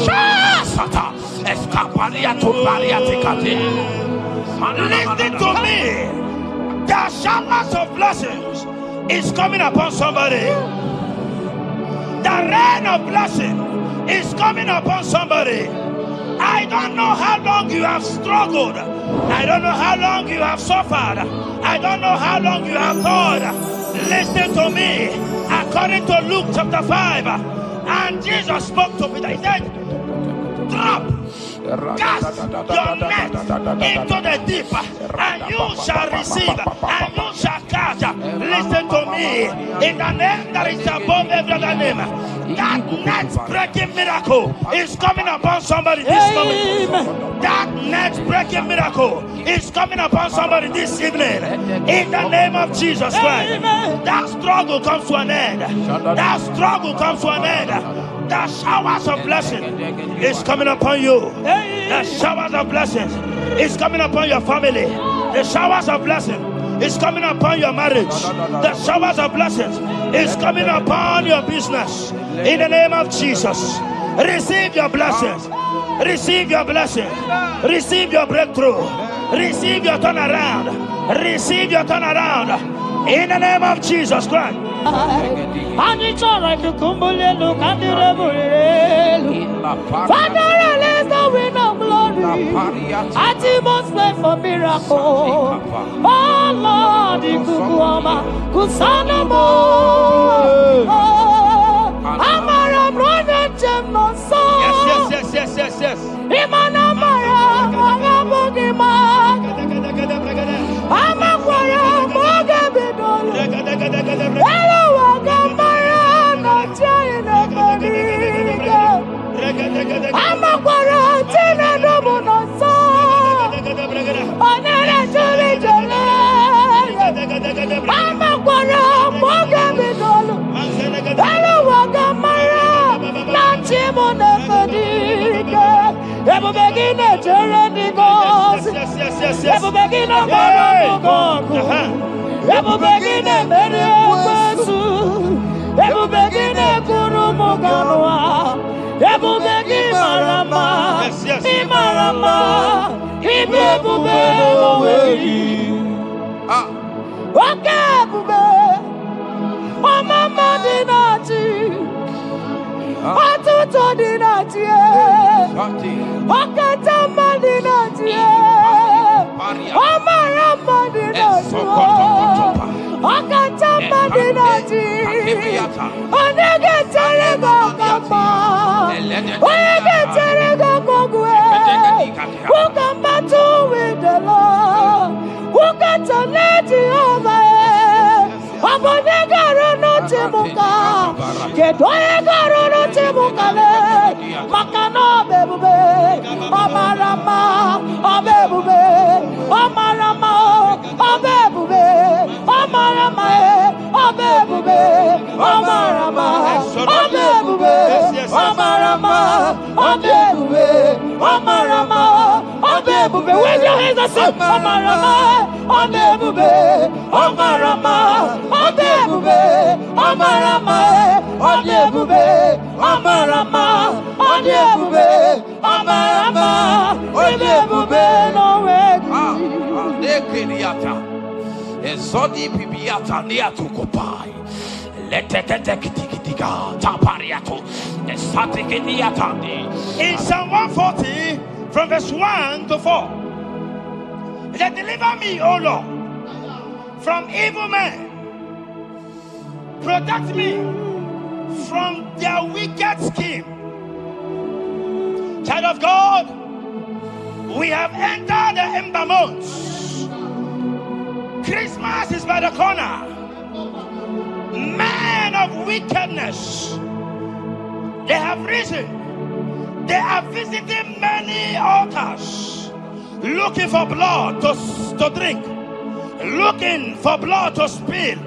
Shasata. Escaparia to bariaticati. Listen to me. The showers of blessings is coming upon somebody. The rain of blessing is coming upon somebody. I don't know how long you have struggled. I don't know how long you have suffered. I don't know how long you have thought. Listen to me. According to Luke chapter 5, and Jesus spoke to Peter. He said, drop, cast your net into the deep, and you shall receive, and you shall catch. Listen to me. In the name that is above every other name, that net breaking miracle is coming upon somebody this moment. That net breaking miracle is coming upon somebody this evening. In the name of Jesus Christ. That struggle comes to an end. That struggle comes to an end. The showers of blessing is coming upon you. The showers of blessings is coming upon your family. The showers of blessing is coming upon your marriage. The showers of blessings is coming upon your business. In the name of Jesus, receive your blessings. Receive your blessings. Receive your breakthrough. Receive your turnaround. Receive your turnaround. In the name of Jesus Christ. And it's all right to come look at the Father, release the wind of glory. I must pray for miracle. Oh Lord, the Kukuama, Kusanamo. Amara, brother, Gemno, so. Yes. Imanamara, Magabogima. Amakwara, Mogabidolo. Hello, Wagamara, not China, Bodiga. Amakwara, Tina, Nobono, so. Onera, Jolly, Jolly. Amakwara, Mogabidolo. Hello, Wagamara, not Chimona, Bodiga. Ever begin a journey goes. Ever begin a Marago. Ever begin a Mediasu. Ever begin a Kurumoganoa. Ever begin Marama. Imarama. Ibebu Okay, Bube. Oh, Mama Dinati. Atuto Dinati. Okatama Dinati. Omarama Dinati. Okatama Dinati. Onegeterego Kapa. Onegeterego Kogwe. Who come back to with the Lord? Who got to let you over? Abonegaro no Timuka. Kedoegaro no Timukale. Makano bebube. Omarama. Obebube. Omarama. Obebube. Omarama. Obebube. Omarama. Obebube. Omarama. Obebube. Omarama. Obebube. Where's your hands up? Omarama. Obebube. Omarama. Obebube. Omarama. Obebube. Omarama. Obebube. Omarama. Obebube. No way. Ezodi pibiata niatu kopai. Leteketekitikitika tapariatu. Esatikiniatandi. In Psalm 140, from verse 1 to 4, it said, deliver me, O Lord, from evil men. Protect me from their wicked scheme. Child of God, we have entered the ember months. Christmas is by the corner. Men of wickedness, they have risen. They are visiting many altars, looking for blood to drink, looking for blood to spill,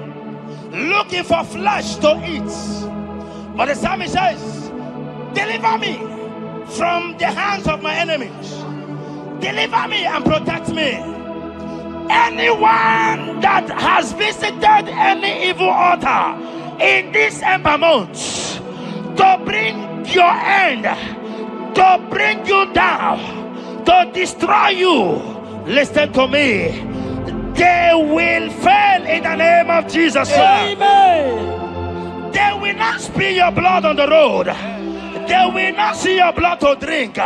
looking for flesh to eat. But the psalmist says, deliver me from the hands of my enemies. Deliver me and protect me. Anyone that has visited any evil altar in this ember month to bring your end, to bring you down, to destroy you, listen to me. They will fail in the name of Jesus. Amen. They will not spill your blood on the road. They will not see your blood to drink,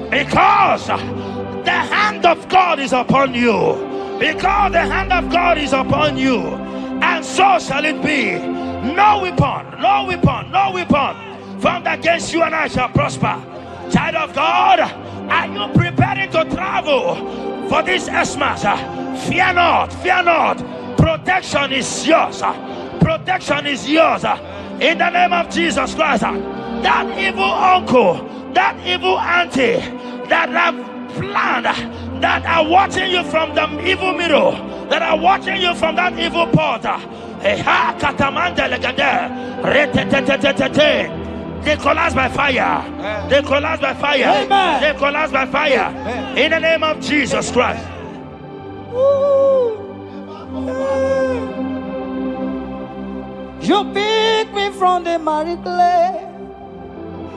because the hand of God is upon you. Because the hand of God is upon you, and so shall it be. No weapon formed against you and I shall prosper. Child of God, are you preparing to travel for this Xmas? Fear not. Protection is yours. Protection is yours. In the name of Jesus Christ. That evil uncle, that evil auntie that have planned, that are watching you from the evil mirror, that are watching you from that evil portal, they collapse by fire. They collapse by fire. Amen. They collapse by fire. In the name of Jesus Christ. You pick me from the miry clay,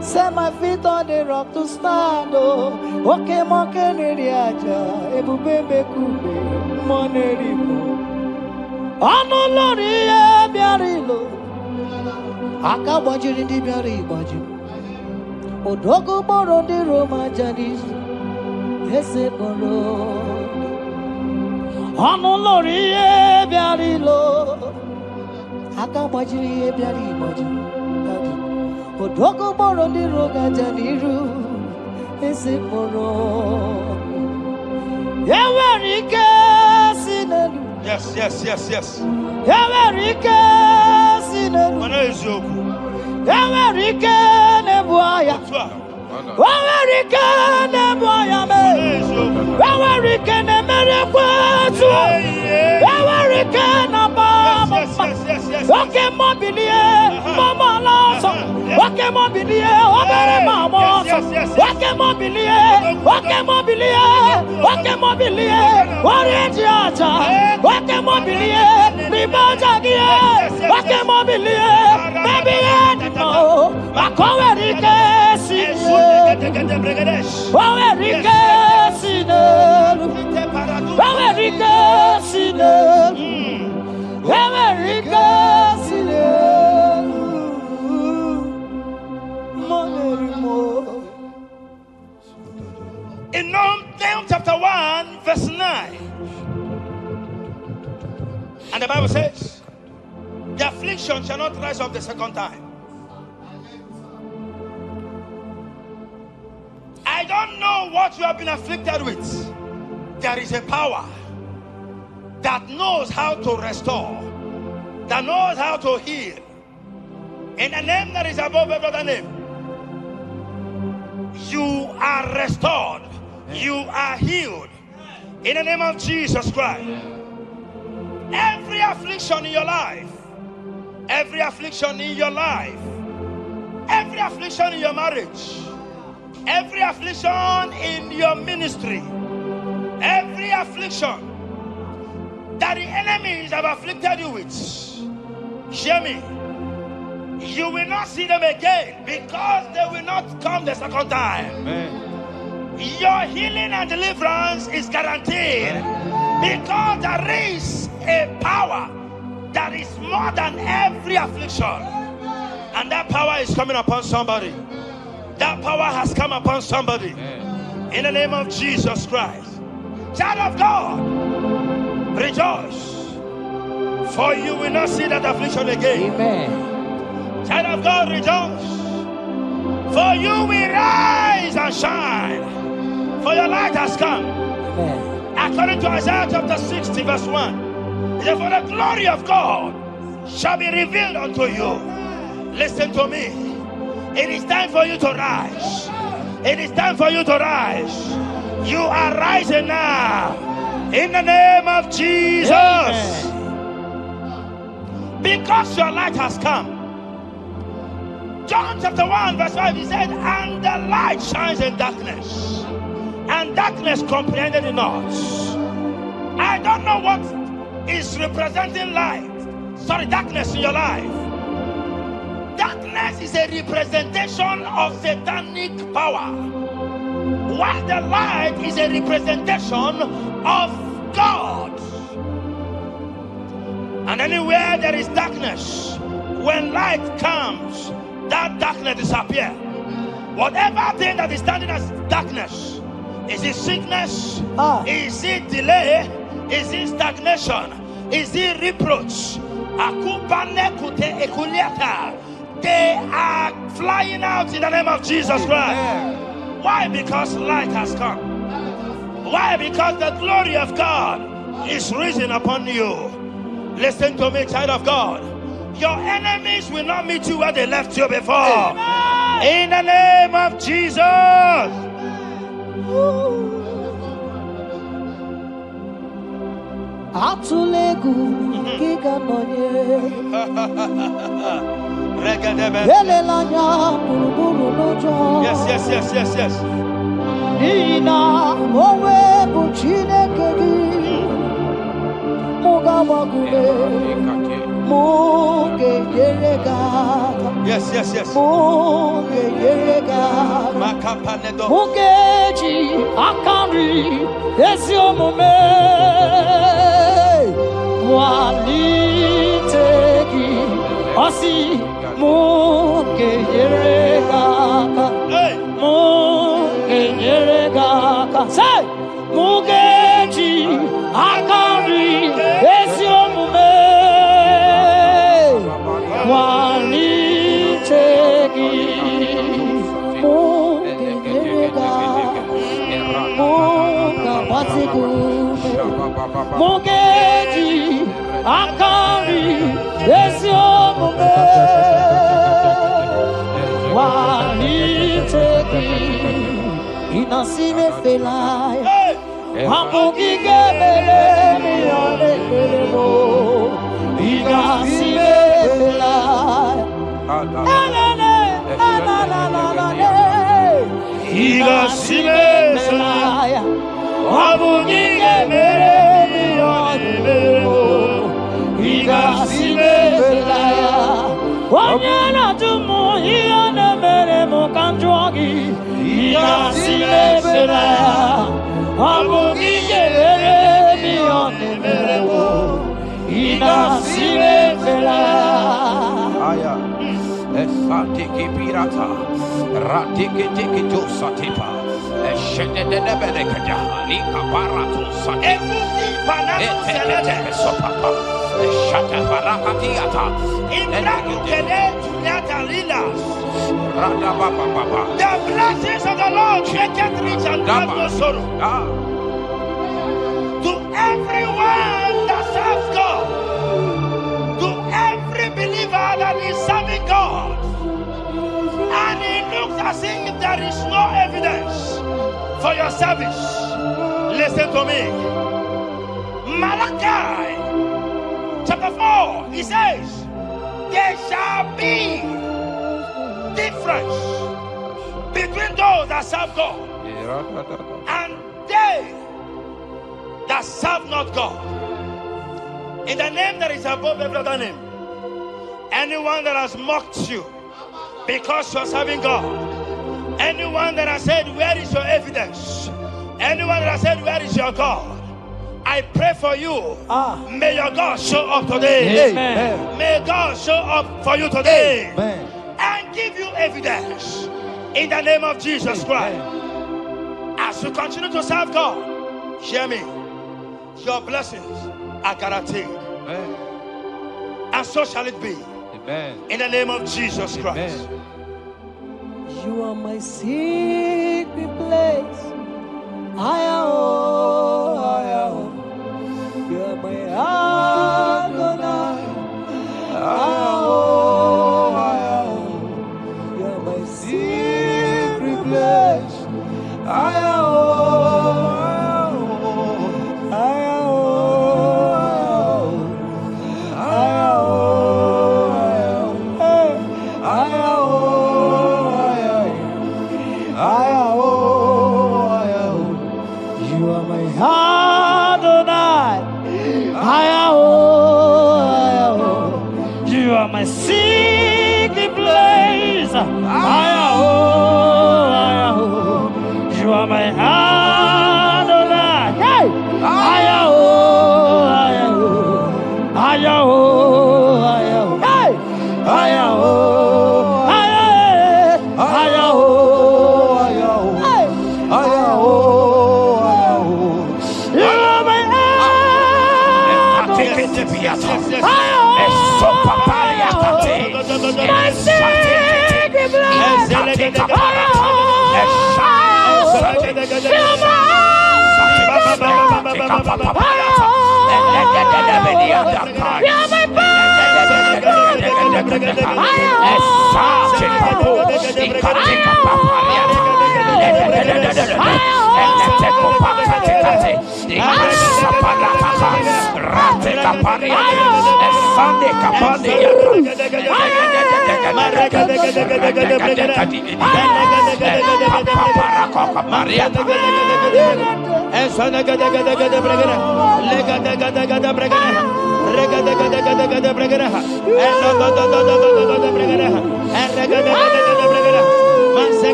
set my feet on the rock to stand. Oh, okay, moke neriaja, ebubebe kube, monerimo. Anolori e biarilo, akabajiri di biari baju. Odogo boro di Roma jadis, ese boro. Anolori e biarilo, akabajiri e biari baju. Odogo boro di Roga jadiru, ese boro. Ewerike sinelu. Yes. Ewerike sinelu. Ewerike nebuaya. Ewerike nebuaya me. Ewerike nemerekwetu. Ewerike nababa. Okay, mobilie, mama loso. Okay, mobilie, obere mama loso. Okay, mobilie, orange aja. Okay, mobilie, ribaja gie. Okay, mobilie, baby edino. Akowerike sine. Owerike sine. Owerike sine. In Nahum chapter 1 verse 9, and the Bible says, the affliction shall not rise up the second time. I don't know what you have been afflicted with. There is a power that knows how to restore, that knows how to heal. In the name that is above every other name, you are restored, you are healed. In the name of Jesus Christ. Every affliction in your life, every affliction in your life, every affliction in your marriage, every affliction in your ministry, every affliction that the enemies have afflicted you with, hear me, you will not see them again, because they will not come the second time. Amen. Your healing and deliverance is guaranteed, because there is a power that is more than every affliction, and that power is coming upon somebody. That power has come upon somebody. In the name of Jesus Christ. Child of God, rejoice, for you will not see that affliction again. Amen. Child of God, rejoice, for you will rise and shine, for your light has come. Amen. According to Isaiah chapter 60 verse 1, it says, for the glory of God shall be revealed unto you. Listen to me. It is time for you to rise. It is time for you to rise. You are rising now. In the name of Jesus. Amen. Because your light has come. John chapter 1 verse 5, he said, and the light shines in darkness, and darkness comprehended it not. I don't know what is representing light? Sorry, darkness in your life. Darkness is a representation of satanic power, while the light is a representation of God. And anywhere there is darkness, when light comes, that darkness disappears. Whatever thing that is standing as darkness, is it sickness? Is it delay? Is it stagnation? Is it reproach? They are flying out in the name of Jesus Christ. Why? Because light has come. Why? Because the glory of God is risen upon you. Listen to me, child of God. Your enemies will not meet you where they left you before. In the name of Jesus. Atulegu giga nonye Yes. Ina mowe buchine kegi Mugawagule Muge yerega Yes. Muge yerega Mugeji akari Esiomume Walitegi Asi Muge yerega Muge yerega Say Mugeji akari Esiomume Walitegi Mugerega Muga Wazigume Mugeji Akari Esiomume Walitegi Inasime Felai Wamugi Gebele Miyane Kelemo Inasime Felai Igasime Felai Wamugi Gebele Miyane Igasime Felai Wanyana Tumu Iyane Mere Mukanjwagi Igasime Felai Wamugi Gebele Miyane Igasime Felai Esatiki pirata, ratiki tiki to satipa, eshendeneberekada, lika barato satipa, eteke sopapa, eshata barakatiata, Imrakukele Natalilas. radababa, The blessings of the Lord make it rich and add no sorrow. To everyone that serves God, to every believer that is serving God, and it looks as if there is no evidence for your service. Listen to me. Malachi chapter 4, he says, there shall be difference between those that serve God and they that serve not God. In the name that is above every other name, anyone that has mocked you because you are serving God, anyone that has said, where is your evidence? Anyone that has said, where is your God? I pray for you. May your God show up today. Amen. May God show up for you today. Amen. And give you evidence in the name of Jesus Christ. As you continue to serve God, hear me, your blessings are guaranteed. Amen. And so shall it be. Amen. In the name of Jesus Christ. Amen. You are my secret place. I am. You are my Adonai. I am. You are my secret place. I am. You are my Adonai. You are my Adonai. Hey!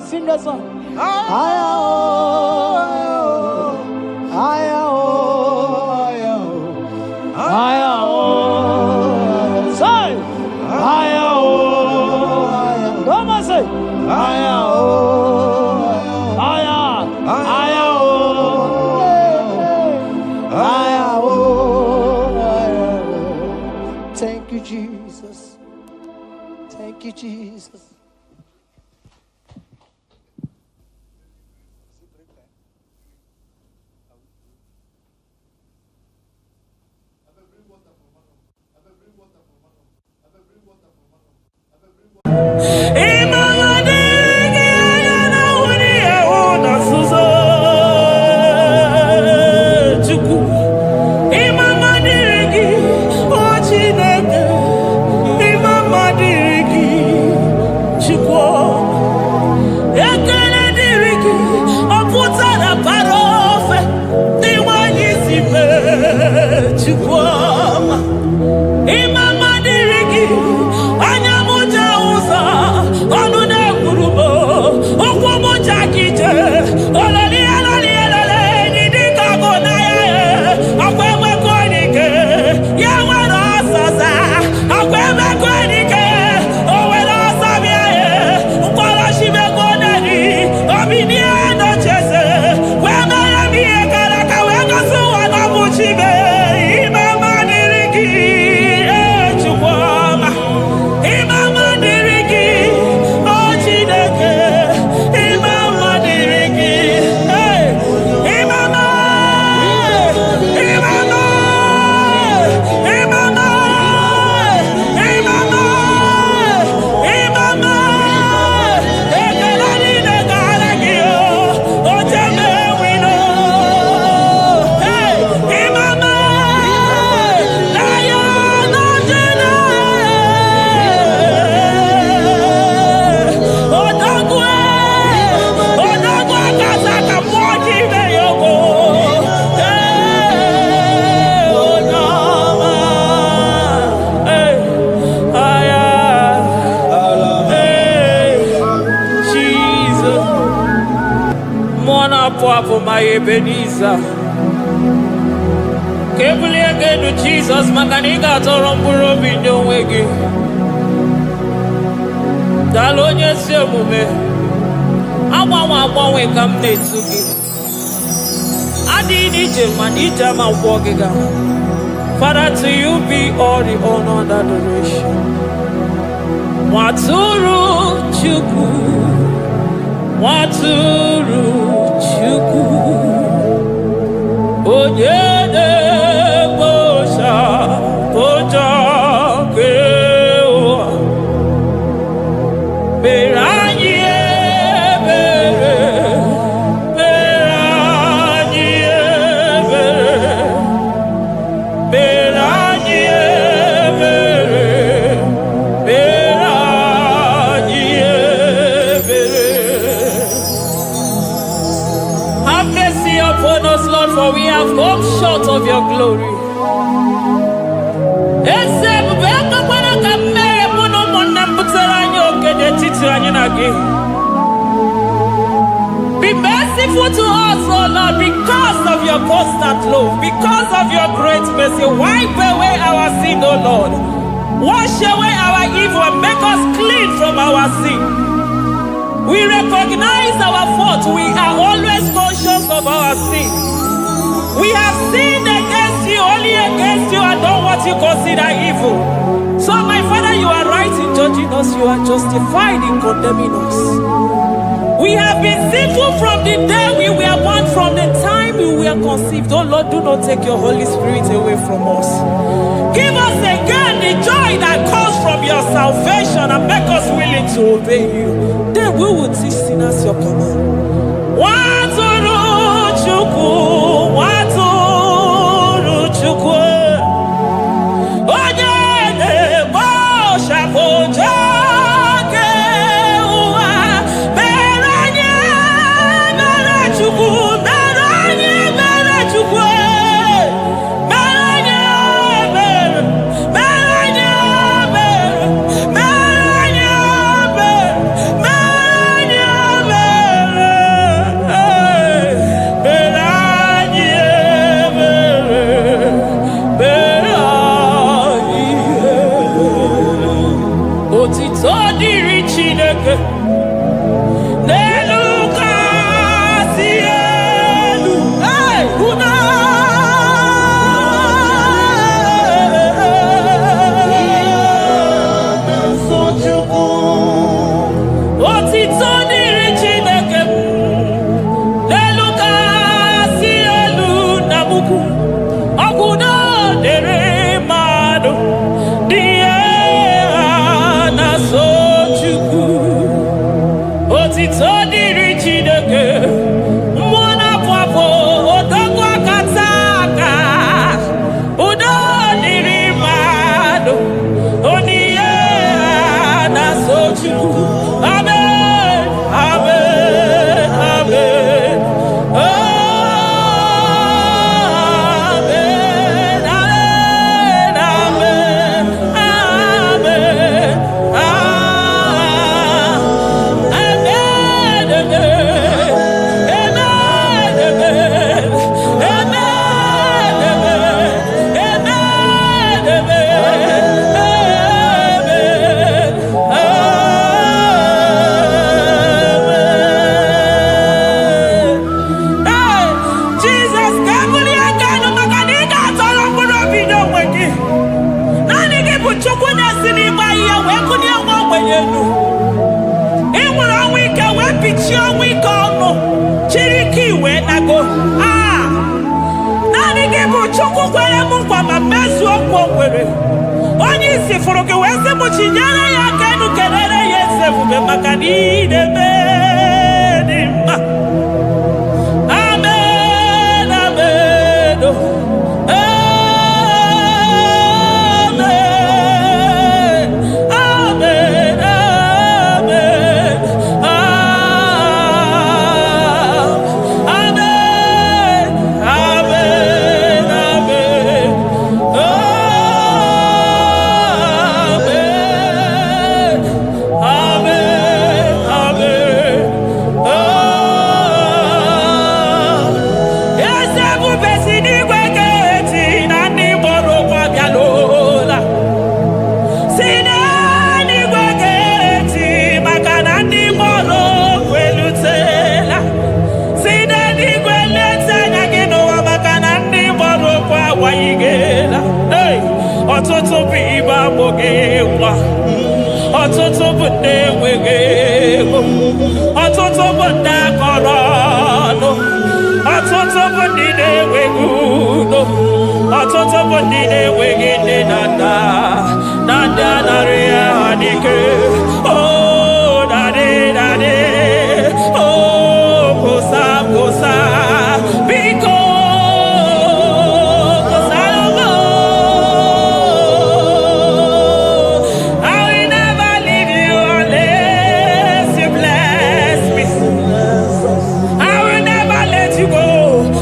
Sing that song. Thank you, Jesus. Thank you, Jesus. For my Ebenezer, Kebuli again to Jesus, Makanika Toromburo Bindo Wegi. Dalonya Semume, I want to come to you. I did it, Manita, my walking. Father, to you be all the honor and adoration. Waturu Chuku, Waturu. Onyede bosha boja kewa have come short of your glory. Be merciful to us, oh Lord, because of your constant love, because of your great mercy. Wipe away our sin, oh Lord. Wash away our evil and make us clean from our sin. We recognize our fault. We are always conscious of our sin. We have sinned against you, only against you, and done what you consider evil. So, my Father, you are right in judging us. You are justified in condemning us. We have been sinful from the day we were born, from the time we were conceived. Oh Lord, do not take your Holy Spirit away from us. Give us again the joy that comes from your salvation and make us willing to obey you. Then we will teach sinners your command.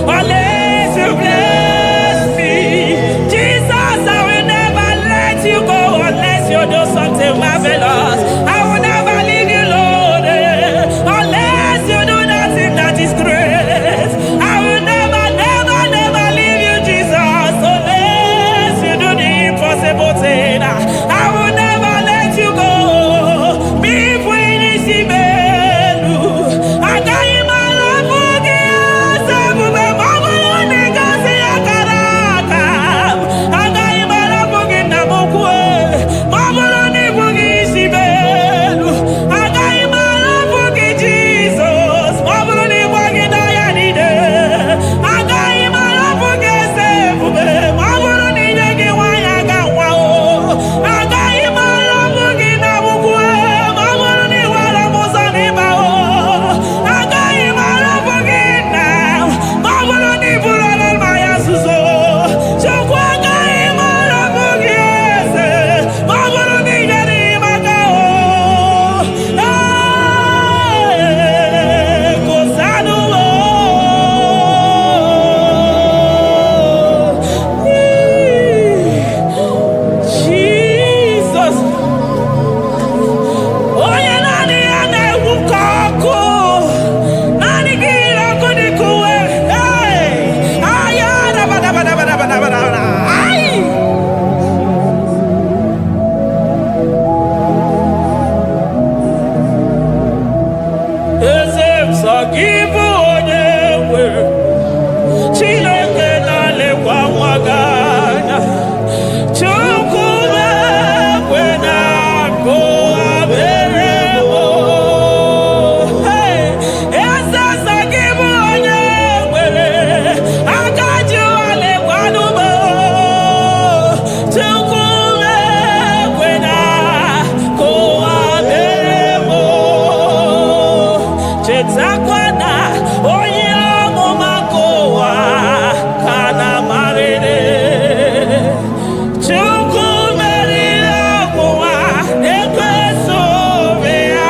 Unless you gịbụ onye nwe Chineke na-elekwa nwa gị anya Chukwu na-ekwe na akụwa mere m Eze gịbụ onye nwere aka ji alekwanụ m Chukwu na-ekwe na akụwa mere m chetakwa na onye amụma kụwa ka na-amarịrị Chukwu meriri ọnwụnwa na-ekweso obe ya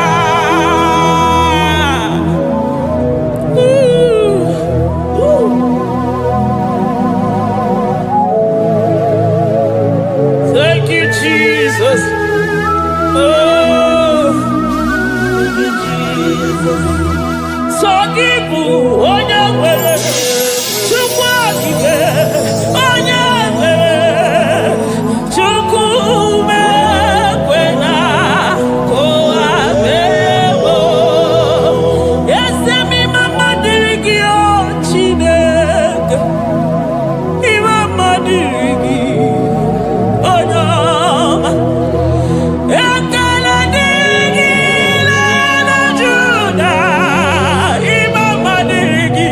Thank you, Jesus. Oh, thank you, Jesus. So give onye nwere Chukwu okike onye nwere Chukwu mekwe na kụwa mebo Eze m mama dịrị gị o Chineke mama dịrị gị onye ọma ekele dịrị gị na Juda mama dịrị gị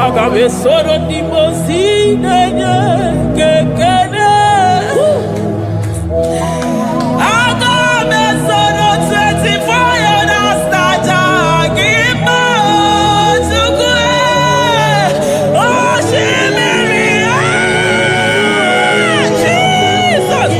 Agabe soro di mosi nenye kekene. Agabe soro 24 years naja gima chukwe. Oh shimiri Jesus.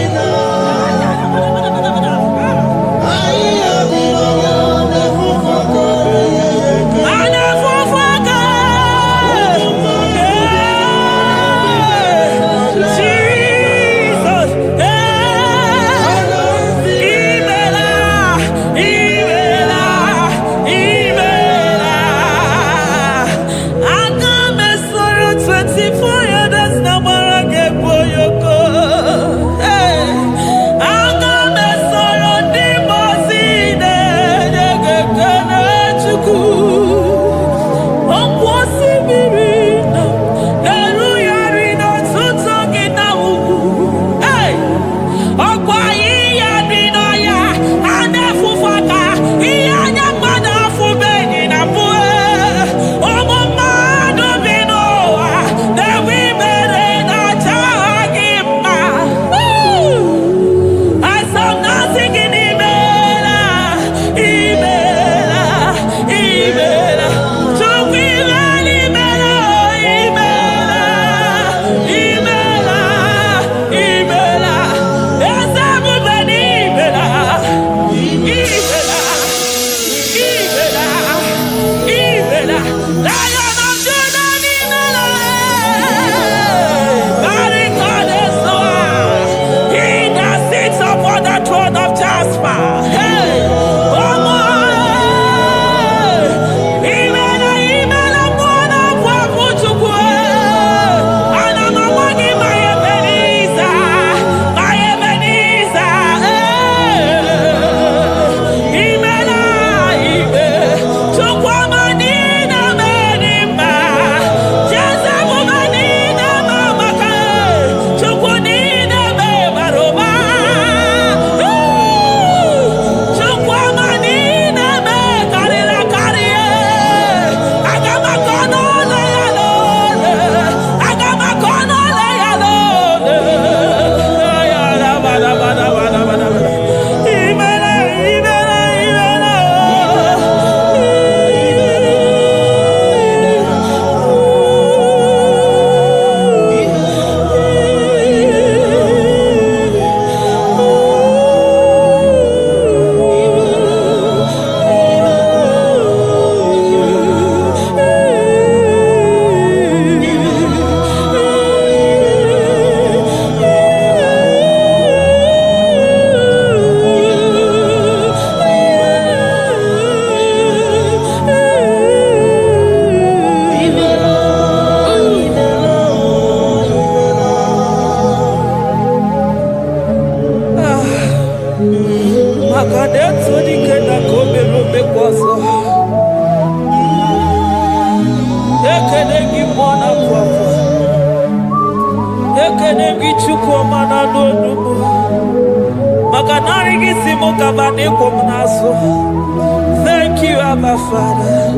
Thank you, Abba Father.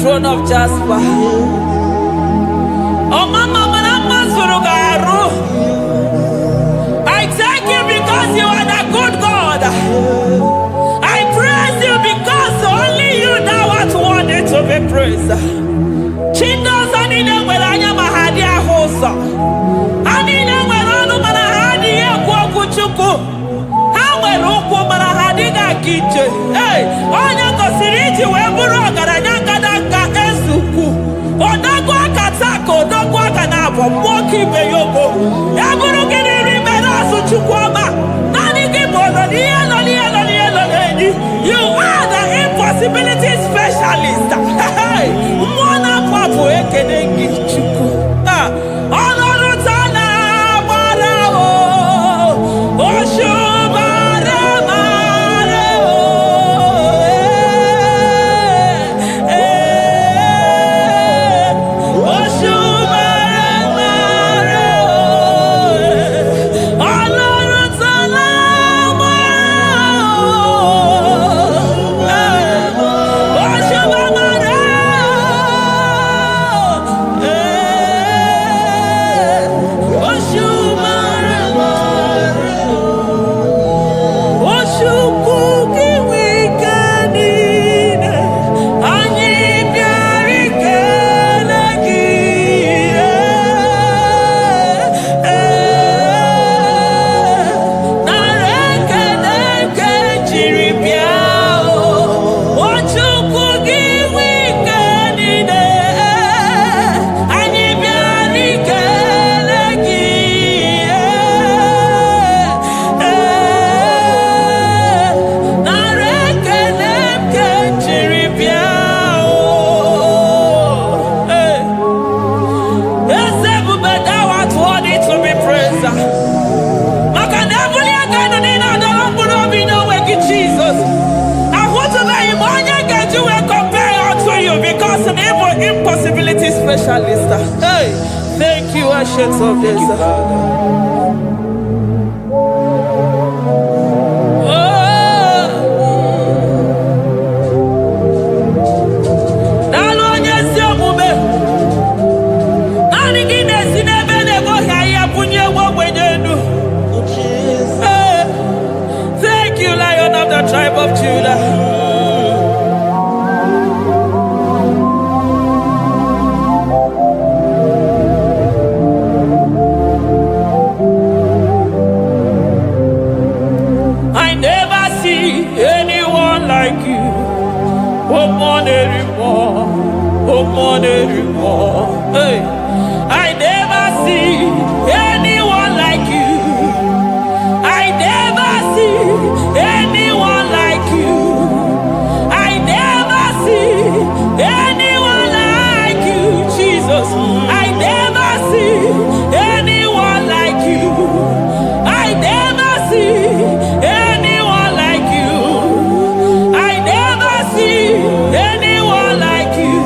throne of Jasper. Oh, Mama, I thank you because you are the good God. I praise you because only you know what worthy to be praised. Chinos ani na wela anya mahadi ahosa. Ani na wela no manahadi ekwo kuchuku. Ha wela ukwo manahadi ga kije. Hey, onya kosiriji we buru ogaranya kadaka esuku. Odagwa katako, odagwa kanabo, mwoki beyoko. Ya buru gini rimera suchukwama. Nani kibono, you are the impossibility specialist. Mwana papu ekenengi chuku. Honorutana marao. Oshubara marao. Oshubara marao. Honorutana Jesus, I want to let him on you can do and compare to you because an impossibility specialist. Hey, thank you, Ancients of this. Tribe of Judah. I never see anyone like you. Hey, I never see anyone like you. I never see anyone like you. I never see anyone like you, Jesus. I never see anyone like you. I never see anyone like you. I never see anyone like you.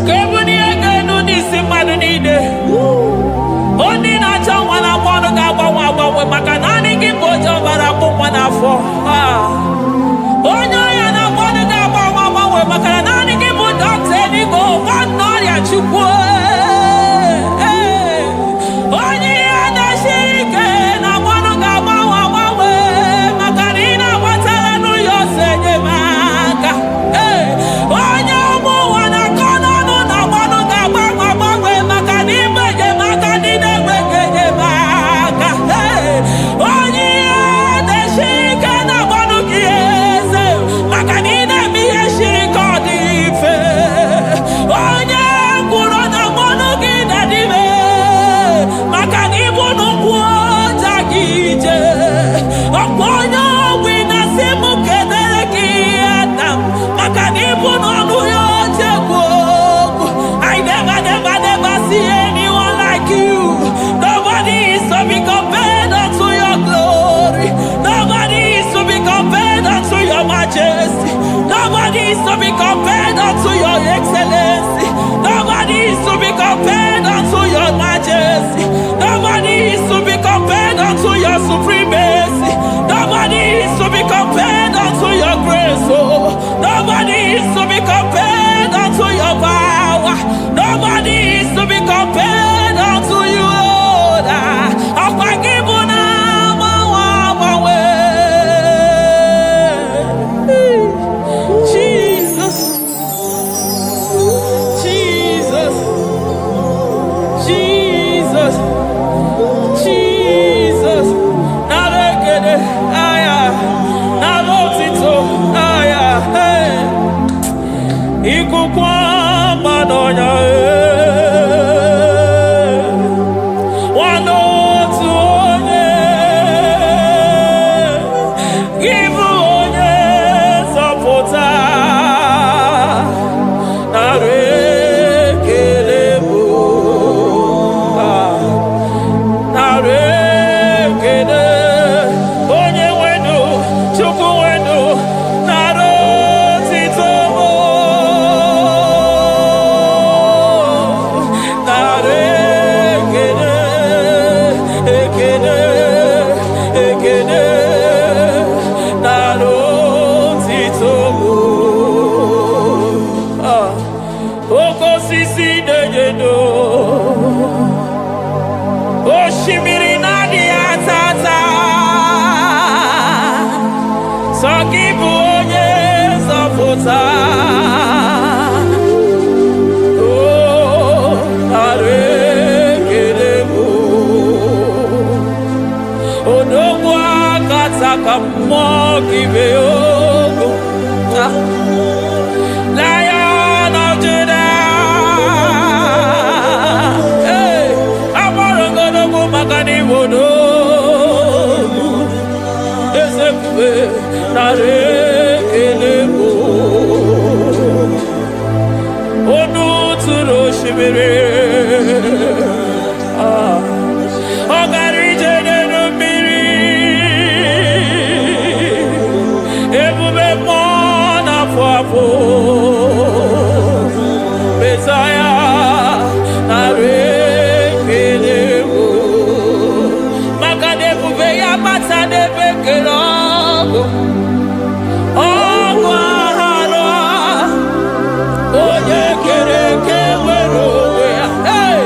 Kebuni aganu nisi madu nide. Oni na changwa na mwana gaba makanani kibojo barabu mwana fo. Onyo ya na mwana gaba makanani kibojo teni go mwana ya chukwe. Onyi ya na shike na mwana gaba makanina watala nu yose nyemaka. Onyo mu wana kono nu na mwana gaba makanimbe makanine weke maka. Onyi ya na shike na mwana kiese makanine miye shirika dife. Onye kuro na mwana kida dive makanibu nukuota kije. Oponyo wina simu kedere kiata makanibu nonu yote kuogu. I never see anyone like you. Nobody is to be compared unto your glory. Nobody is to be compared unto your majesty. Nobody is to be compared unto your excellency. Nobody is to be compared unto your majesty. Nobody is to be compared unto your supremacy. Nobody is to be compared unto your grace. Oh, nobody is to be compared unto your power. Nobody is to be compared unto you, Lord. Jesus, Jesus, Jesus, Jesus. Narekede, aya, nalotito, aya, hey. Ikukwa madonya, wanotu onye, gibu onye sapota, narekede bu, narekede, onye wenu, chukwu wenu, narotito mo, narekede, ekede, ekede, narotito mo. Oko sisi dejedo, oshimiri nadi atata, sokibu onye zọpụta. Oh, narekede bụ odogwu akata ka mmụọ gị bee ogo. Lion of Judah, hey, amara godogwu maka n'ibodo. Ezekwe narekede bụ onu tụrụ osimiri. Ọ gara ije n'elu mmiri. Ebube mmụọ na-afụ afụ. Mesaya narekede bụ maka na ebube ya bata n'ebe kere ọgụ. Ọgụ aghara onye kere eke nwere onwe ya. Hey!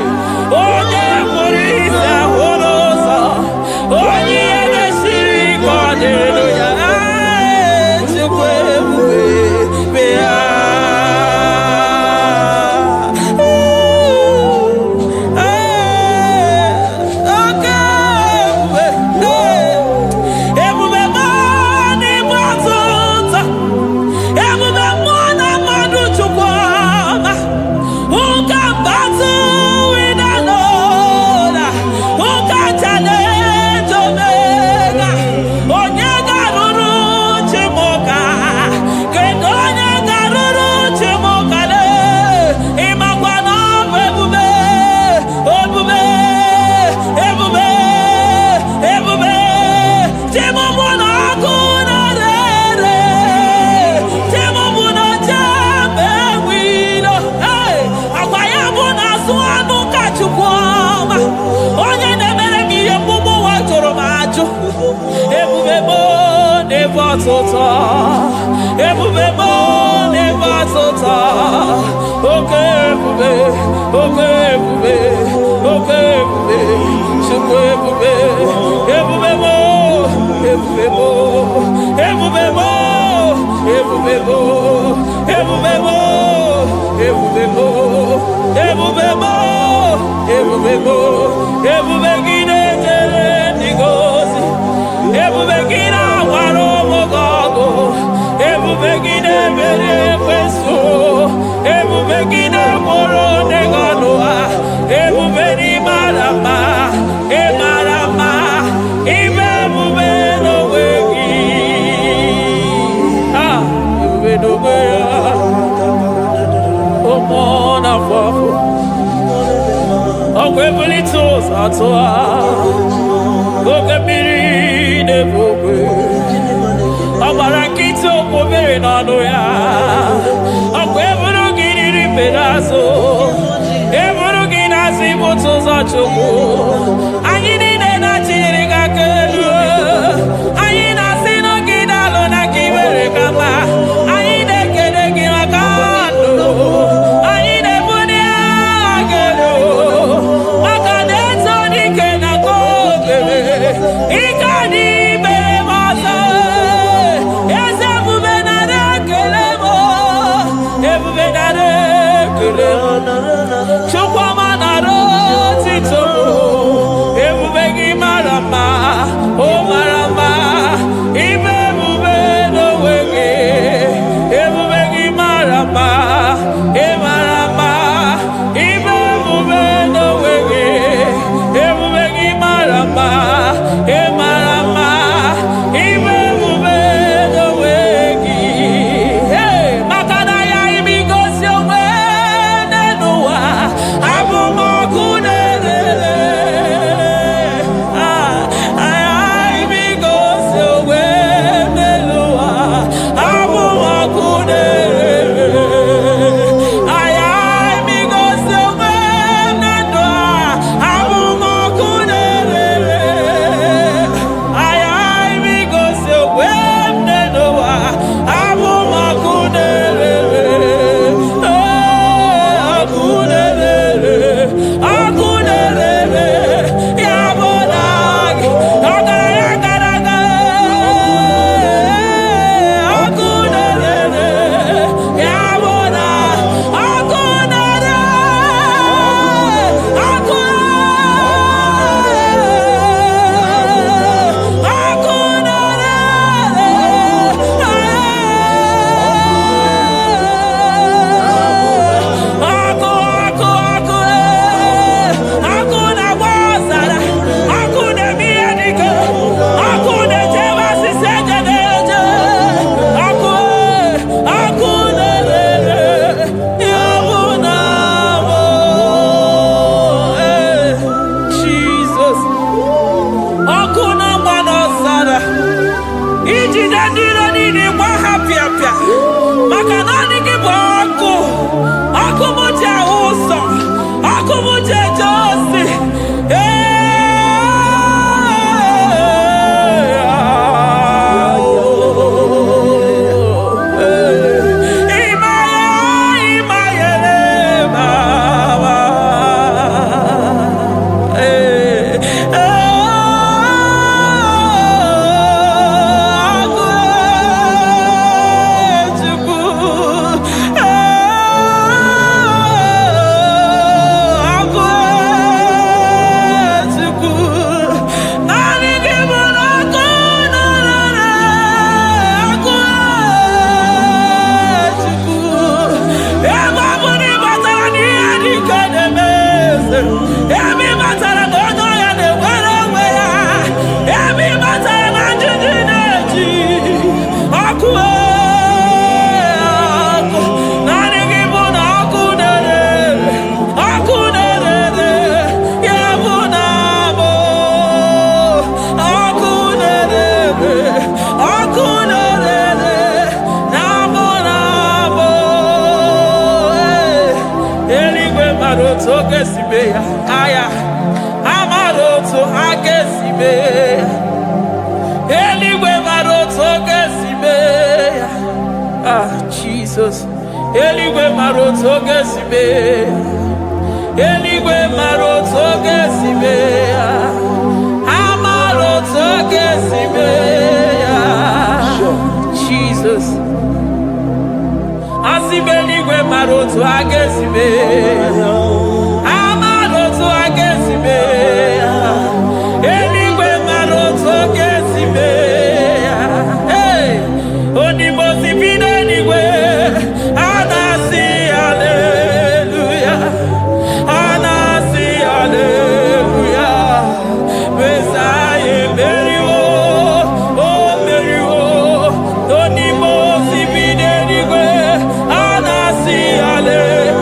n'ịgbatụta ebube m n'ịgbatụta oke ebube oke ebube oke ebube chukwu ebube ebube m ebube m ebube m ebube m ebube m ebube m ebube m ebube m ebube gị na-ejere ndị gozi ebube gị na-agwara ụmụ gị ọgụ ebube gị na-emeri ekwensu ebube gị na-agboro ndị gị ọnụ ha ebube n'ịmara mma ịmara mma ime ebube n'onwe gị ebube n'onwe ya ụmụ na-afọ afọ ọgwụ ebulite ụzọ atụ ha oke mmiri na-ebu ogwe ọ gbara nkịtị okwu mmiri n'ọnụ ya ọgwụ eburu gị riri mbere azụ eburu gị na-azụ ibute ụzọ chukwu anyị niile na-achịrị gị aka elu anyị na-asị n'oge na-alụ na ka imere ka mma anyị na-ekele gị maka ndụ anyị na-ebuli agha elu maka na-eto dike na ka obere ike dị mere m ọzọ eze ebube nara ekele m ebube nara ekele m chukwuma nara otito ebube gị mara mma o mara mma ime ebube n'onwe gị ebube gị mara mma ị mara mma ime ebube n'onwe gị ebube gị mara mma ị mara mma ime ebube n'onwe gị maka na ya ime igosi onwe n'ụwa abụmọkụ na-erere ime igosi onwe n'ụwa abụmọkụ na-erere ime igosi onwe na ndụ abụmọkụ na-erere ime igosi onwe n'ụwa abụmọkụ na-erere ọkụ na-erere ọkụ na-erere ya bụ na gị ọgaranya gara aga ọkụ na-erere ya bụ na ọkụ na-erere ọkụ ọkụ na-agba ọzara ọkụ na-eme ihe dike ọkụ na-ejebe osisi ejede eje ọkụ na-erere ya bụ na bụ Jizọs ọkụ na-agba n'ọzara ijide ndị iro niile gba ha pịapịa maka na ọ dị gị bụ ọkụ ọkụ m ji ahụ ụzọ ọkụ m ji eje ozi ebe batara na onye ọya na-enwere onwe ya ebe batara na njiji na-eji ọkụ ọkụ naanị gị bụ na ọkụ na-erere ya bụ na abụ ọkụ na-erere na abụ na abụ eluigwe mara otu oge si mee ya aya amara otu ha ga-esi mee ya eluigwe mara otu oge si Eligwe maroto gesibe. Eligwe maroto gesibe. Amaroto gesibe. Jesus. Asibeligwe maroto agesibe. Amaroto agesibe. Eligwe maroto gesibe. Hey, onimosi bide eligwe. Anasi hallelujah. Anasi hallelujah. Messiah Merio. Oh Merio. Onimosi bide eligwe. Anasi hallelujah.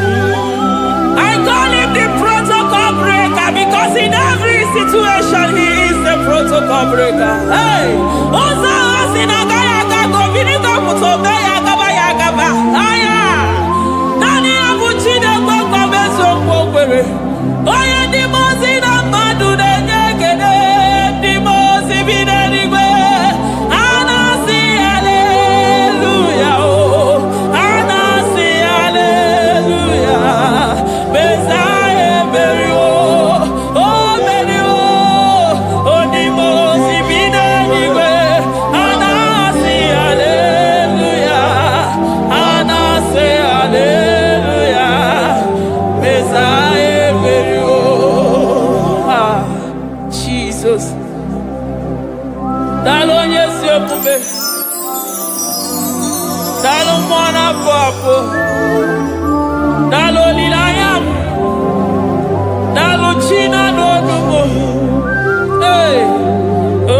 I call him the protocol breaker because in every situation he is the protocol breaker. Hey, Osa Osinagaya Gago Vinika Mutobeya Gabaya Gaba. Aya, Nani Abuchina Goko Beso Pogwere. Oya Dimozina Madu de Negede, Dimozi Bidenigwe. Anasi hallelujah. Anasi hallelujah. Messiah Merio. Oh Merio. Oh Dimozi Bidenigwe. Anasi hallelujah. Anasi hallelujah. Messiah Merio. Ah, Jesus. Dalo nyesi omume. Dalo mwana papo. Dalo lilayam. Dalo china no numo. Hey. Oh.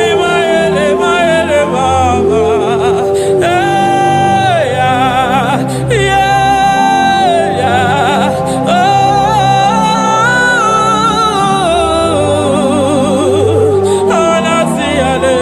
Emaele baba. Hey yeah. Yeah. Oh. Anasi ale.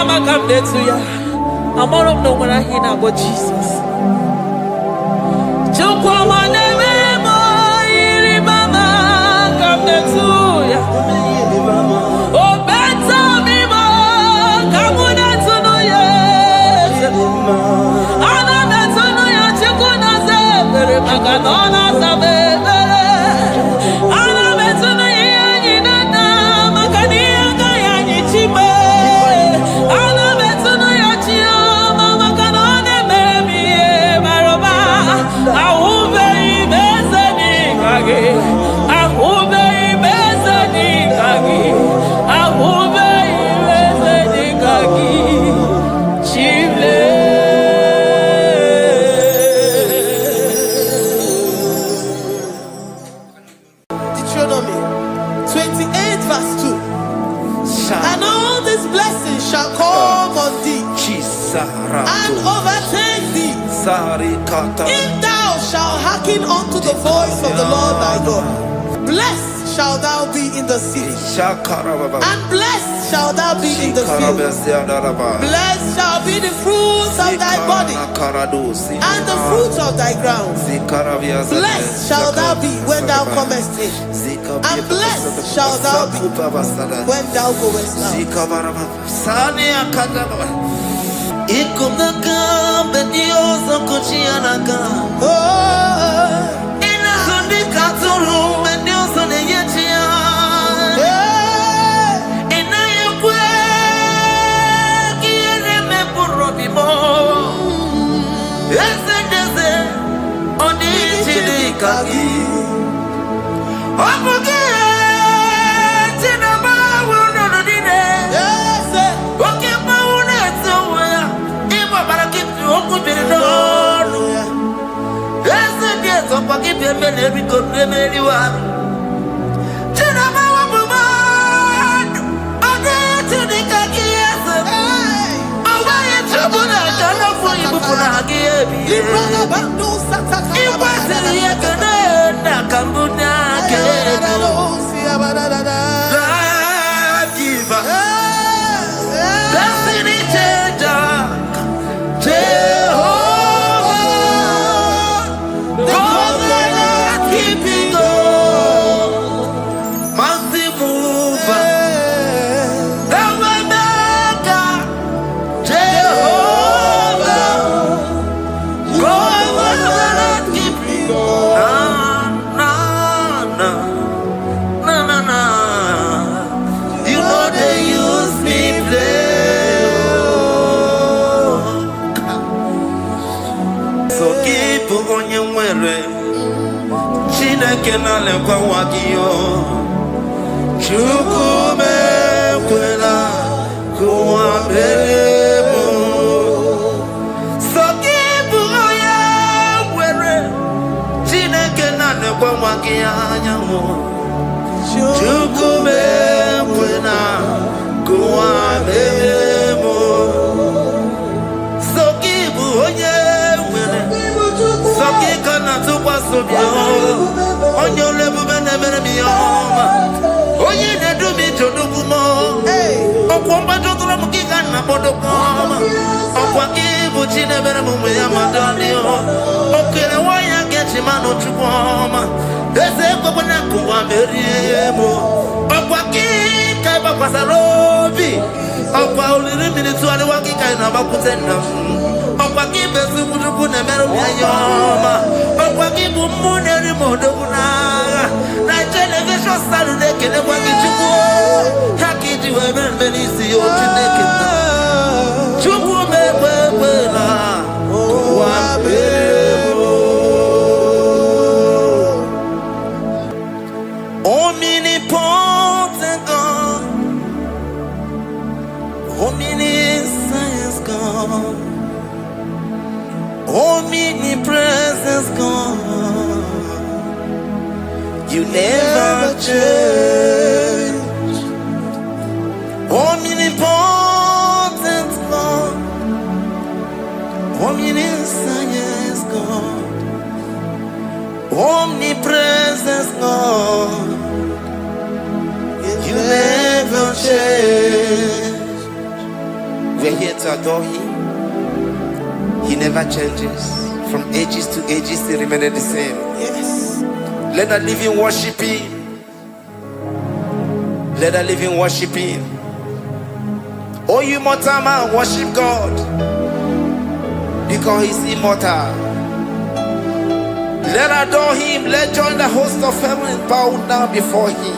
mama come there to ya. I'm all of no when I hear about Jesus. Chukwama neme mo iri mama come there to ya. Oh better me mo come there to no yes. Ana better no ya chukuna se bere maganona se bere. Ana better no ya ni na makani aga ya ni chime. Ana better no ya chia mama kanone baby maroba. Ahube ibezani kage. Ahube ibezani kage. Ahube ibezani kage. Chile. Deuteronomy 28 verse 2. And all these blessings shall come on thee and overtake thee if thou shalt hearken unto the voice of the Lord thy God. Blessed shall thou be in the city, and blessed shall thou be in the field. Blessed shall be the fruit of thy body, and the fruit of thy ground. Blessed shall thou be when thou comest in, and blessed shall thou be when thou goest out. Omnipotent God, omniscience God, omnipresence God, you never change. Omnipotent God, omniscience God, omnipresence God, you never change. We're here to adore him. He never changes. From ages to ages, he remains the same. Yes. Let the living worship him. Let the living worship him. Oh, you mortal man, worship God, because he's immortal. Let adore him. Let join the host of heaven and bow down before him.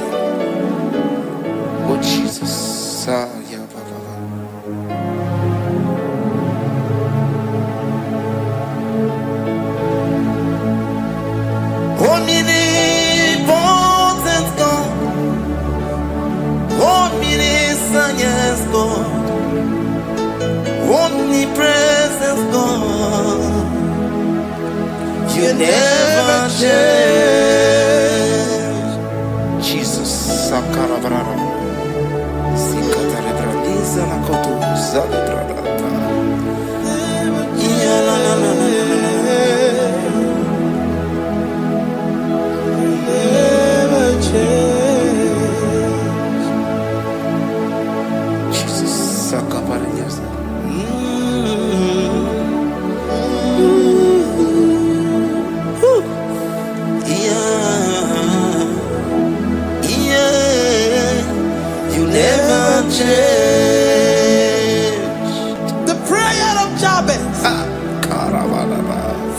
Oh, Jesus. Yeah, omnipotent God, omniscient God, omnipresent God, you never change. Jesus, Sakarabrara, Sikatalebradiza Nakoto, Zalibrada, Never change. Jesus, Sakaparias. You never change. The prayer of Jabez.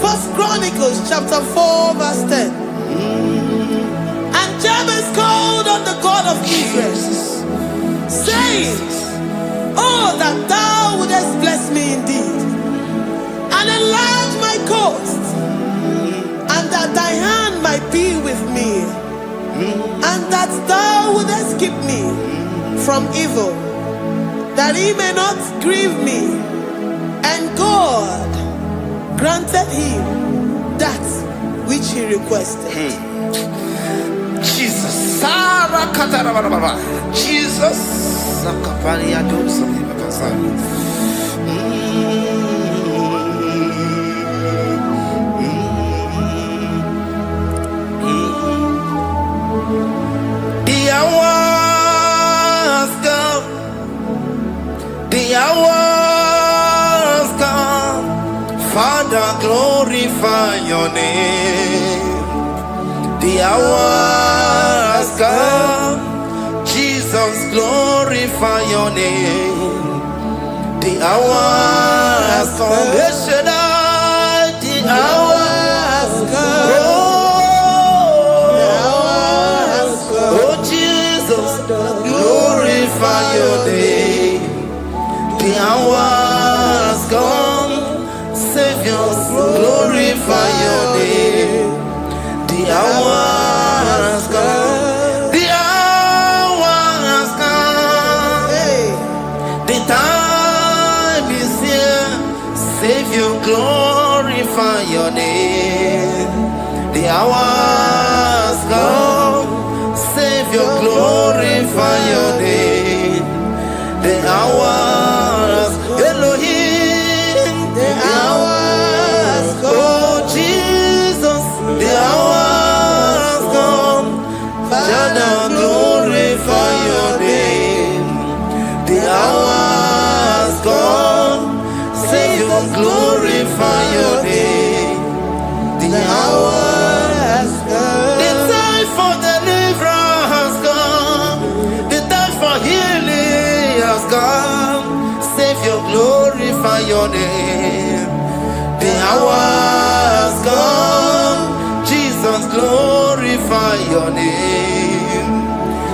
First Chronicles chapter 4 verse 10. And Jabez called on the God of Israel, saying, oh, that thou wouldest bless me indeed, and enlarge my coast, and that thy hand might be with me, and that thou wouldest keep me from evil, that he may not grieve me. And God granted him that which he requested. Jesus, Sarah Katarababa, Jesus, Sakaparia dosa Libasa. The hours come, the hours come, Father, glorify your name. The hours come, Jesus, glorify your name. The hours come, the hours come. Oh, Jesus, glorify your name. The hours come, Savior, glorify your name. The hours come, the hours come, the time is here, Savior, glorify your name. The hours come, Savior, glorify your name. The hours, Elohim, the hours come, oh Jesus, the hours come, Father, glorify your name. The hours come, Savior, glorify your name. The hours come, the time for deliverance has come, the time for healing has come, Savior, glorify your name. The hours come, Jesus, glorify your name.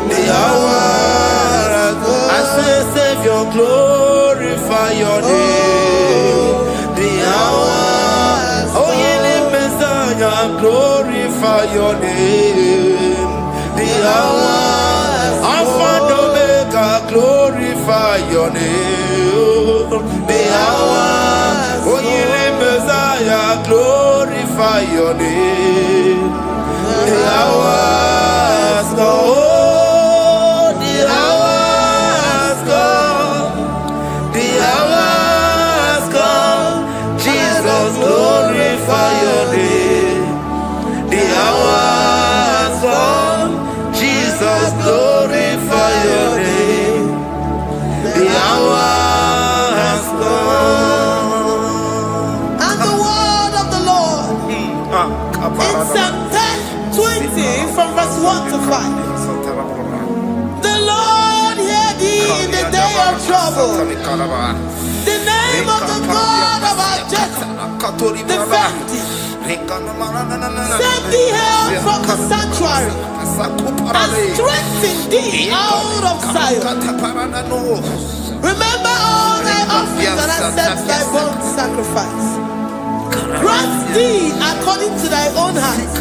The hours come, I say, Savior, glorify your name. The hours, oh, healing Messiah, glorify your name. The hours, Alpha and Omega, glorify your name. The hours, oh, healing Messiah, glorify your name. The hours go, oh, the hours go, the hours come, Jesus, glorify your name. The hours come, Jesus, glorify your name. The hours The name of the God of our Jacob, defend thee. Set thee out from the sanctuary and strengthen thee out of Zion. Remember all thy offerings and accept thy burnt sacrifice. Grant thee according to thy own heart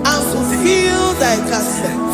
and fulfill thy counsel.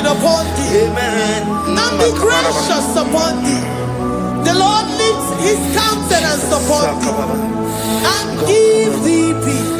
Upon thee, amen, and be gracious upon thee. The Lord lifts his countenance upon thee and give thee peace.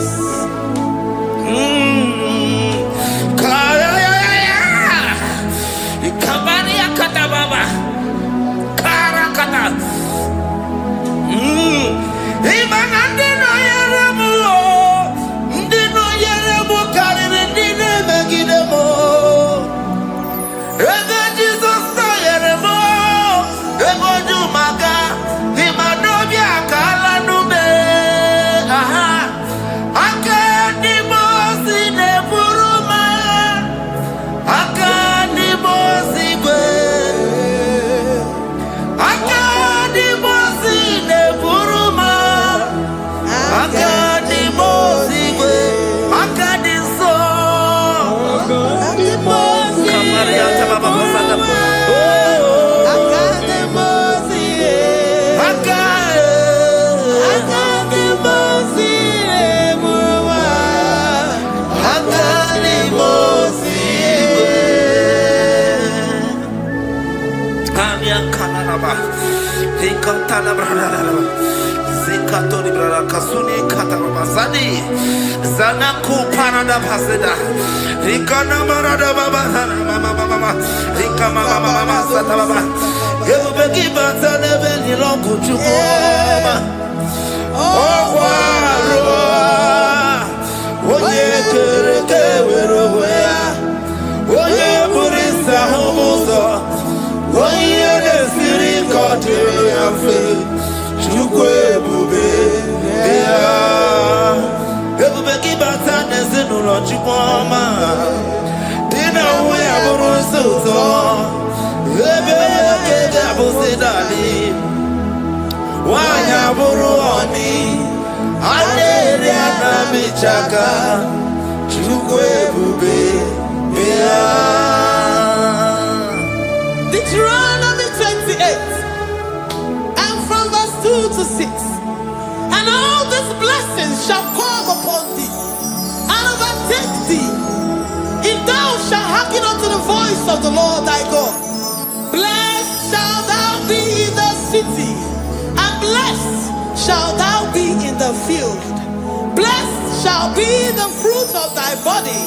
Zanaku parada paseda Rikana marada baba mama Rikama mama sata baba Yebeki batane beni longu chukoma Owaro Oye kereke weroya Oye burisa humuzo Oye desiri kote yafe Chukwe bube Ebubeki batane zinulo chukoma Dina uya burusuzo Ebeke jabusidali Wanya buruoni Adere anamichaka Deuteronomy 28, and from verse 2 to 6. And all these blessings shall come upon thee and overtake thee, if thou shalt hearken unto the voice of the Lord thy God. Blessed shalt thou be in the city, and blessed shalt thou be in the field. Blessed shall be the fruit of thy body,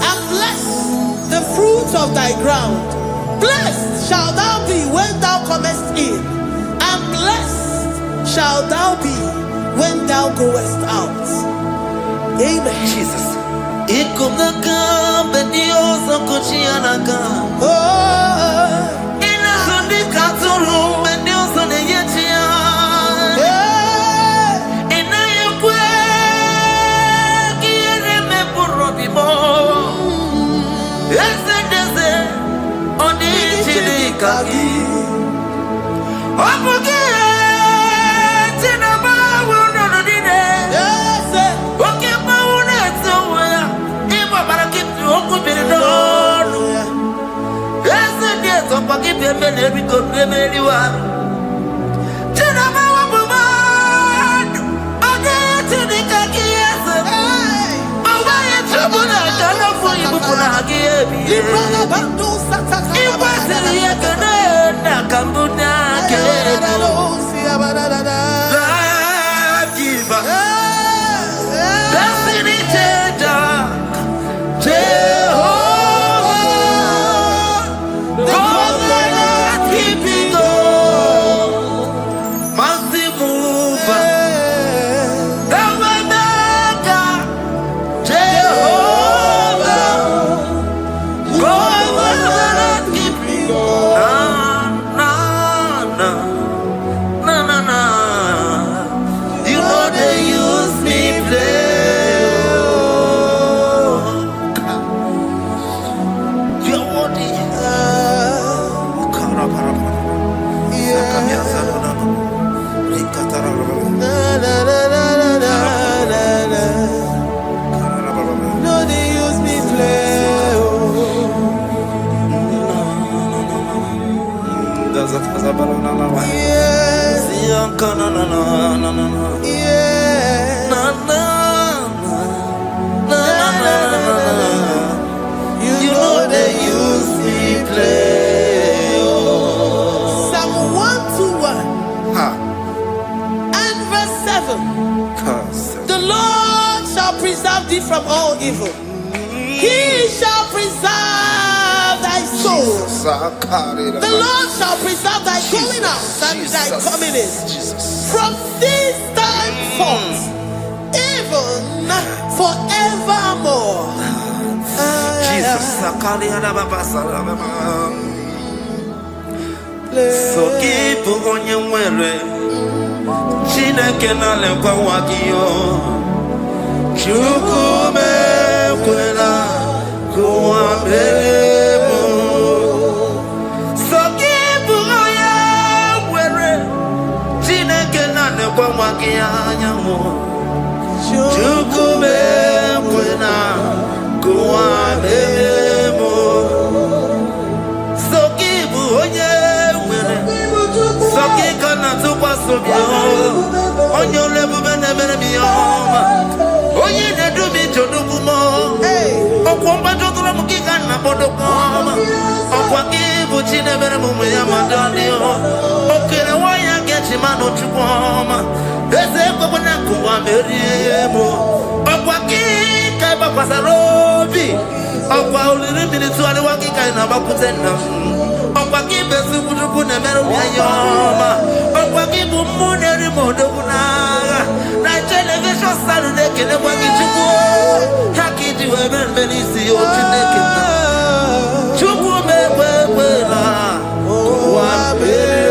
and blessed the fruit of thy ground. Blessed shalt thou be when thou comest in, and blessed shalt thou be when thou goest out. Amen. Jesus. The Lord shall preserve thee from all evil. He shall preserve thy soul. The Lord shall preserve thy going out and thy coming in from this time forth, even forevermore. So keep on your way. Chineke na lekwa wakio chukume kwela kuambemo so keep on your way. Chineke na lekwa wakia nyamu chukume kwela kuambemo so keep on your way. So keep on onye olebube na-emere m ihe ọma onye na-edu m ije odukwumo ọkwa mgbajọtụrụ m gị ka nna kpọdokwa ọma ọkwa gị bụ chi na-emere m ụmụ ya ma dọlịọ okere nwanyị a ga-eji manụ chukwu ọma eze ekwekwe na nkụwa merie m ọkwa gị ka ị gbakwasara obi ọkwa oliri mmiri tụgharịwa gị ka ị na-agbakwute nna m ọkwa gị bụ ezikwuchukwu na-emere m ya ọma ọkwa gị bụ mmụ na-eri m odogwu n'agha na telivishọn stadụ na-ekelekwa gị chukwu ha ka iji wee mere mbe n'isi ya otu na-ekele chukwu m ekwe ekwela ụwa mere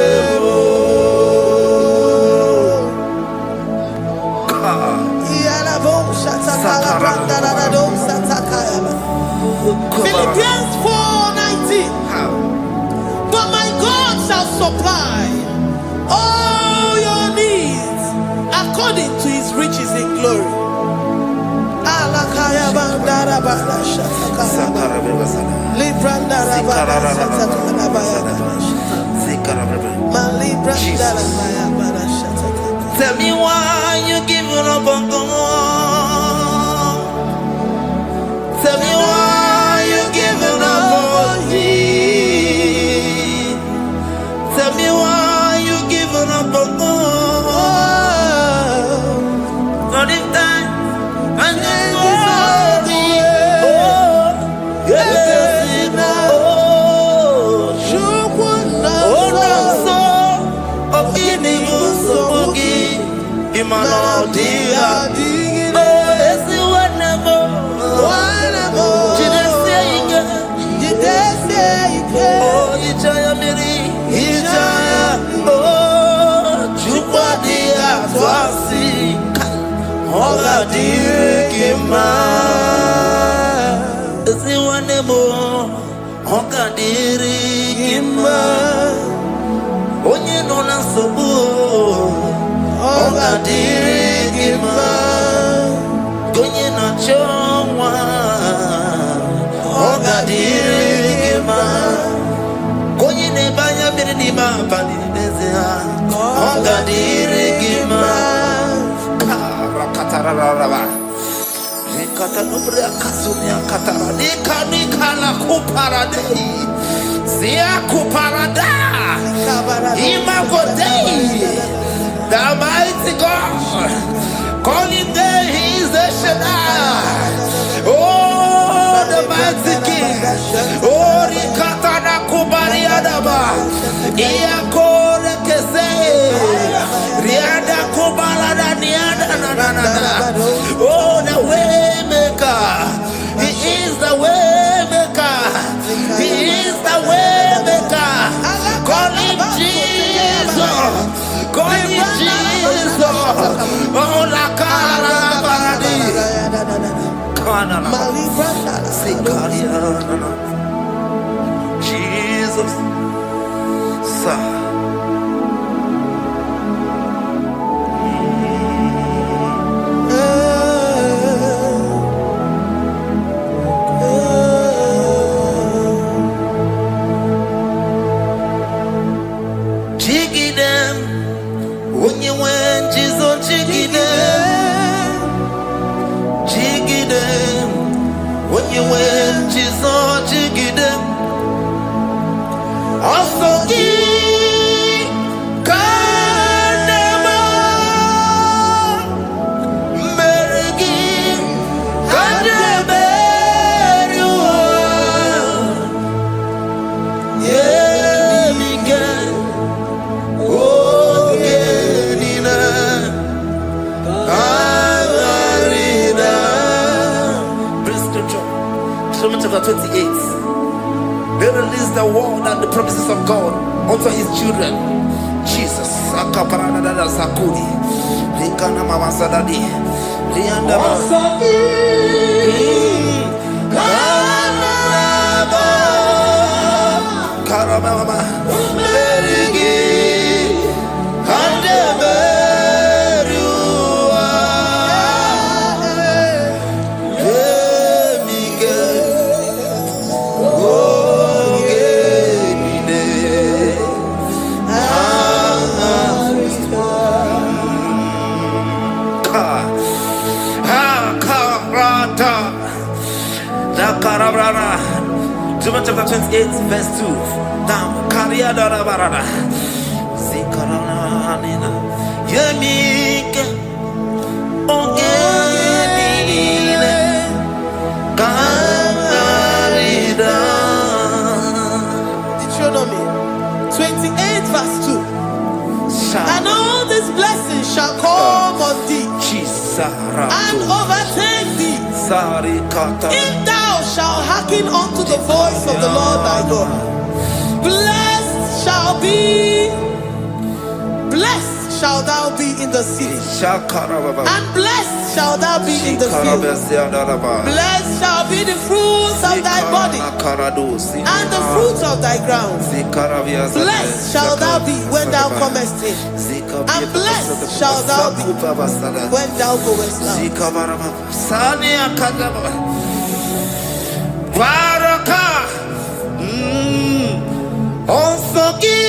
Philippians 4:19. But my God shall supply all your needs according to his riches in glory. Tell me why you giving up on God. Tell me why you giving up on me. Tell me why you giving up on God. Not in time, and then sorry. Onye no na nsogbu ọ ga-adịrị gị mma. Onye na-achọ nwa ọ ga-adịrị gị mma. Onye na-ebe anya mmiri n'ime abalị n'ezie ọ ga-adịrị gị mma. Karakatararaba Rekatanubre akasunia katara Nikala kuparadei Zia kuparada Imagodei. The mighty God, calling there, He is the Shaddai. Oh, the mighty King. Oh, Rikatana Kubariadaba. Iakore Kese. Riada Kubalada Niada. Oh, the way maker. He is the way maker. He is the way maker. Call Him Jesus. Call Him Jesus. Oh, la cara baradi. Jesus. Chapter 28. They release the word and the promises of God unto His children. Jesus. Sakuri. Likana mama sadadi. Lianda Karama. Chapter 28, verse 2. Down. Kariada Barada. Zikarana Nina. Yemik. Ogenine. Karida. Deuteronomy 28, verse 2. And all these blessings shall come on thee and overtake thee. If thou shalt hearken unto the voice of the Lord thy God, blessed shalt thou be in the city, and blessed shalt thou be in the field. Blessed shall be the fruits of thy body, and the fruits of thy ground. Blessed shalt thou be when thou comest in, and blessed shalt thou be when thou goest out. Baraka. Onsoki.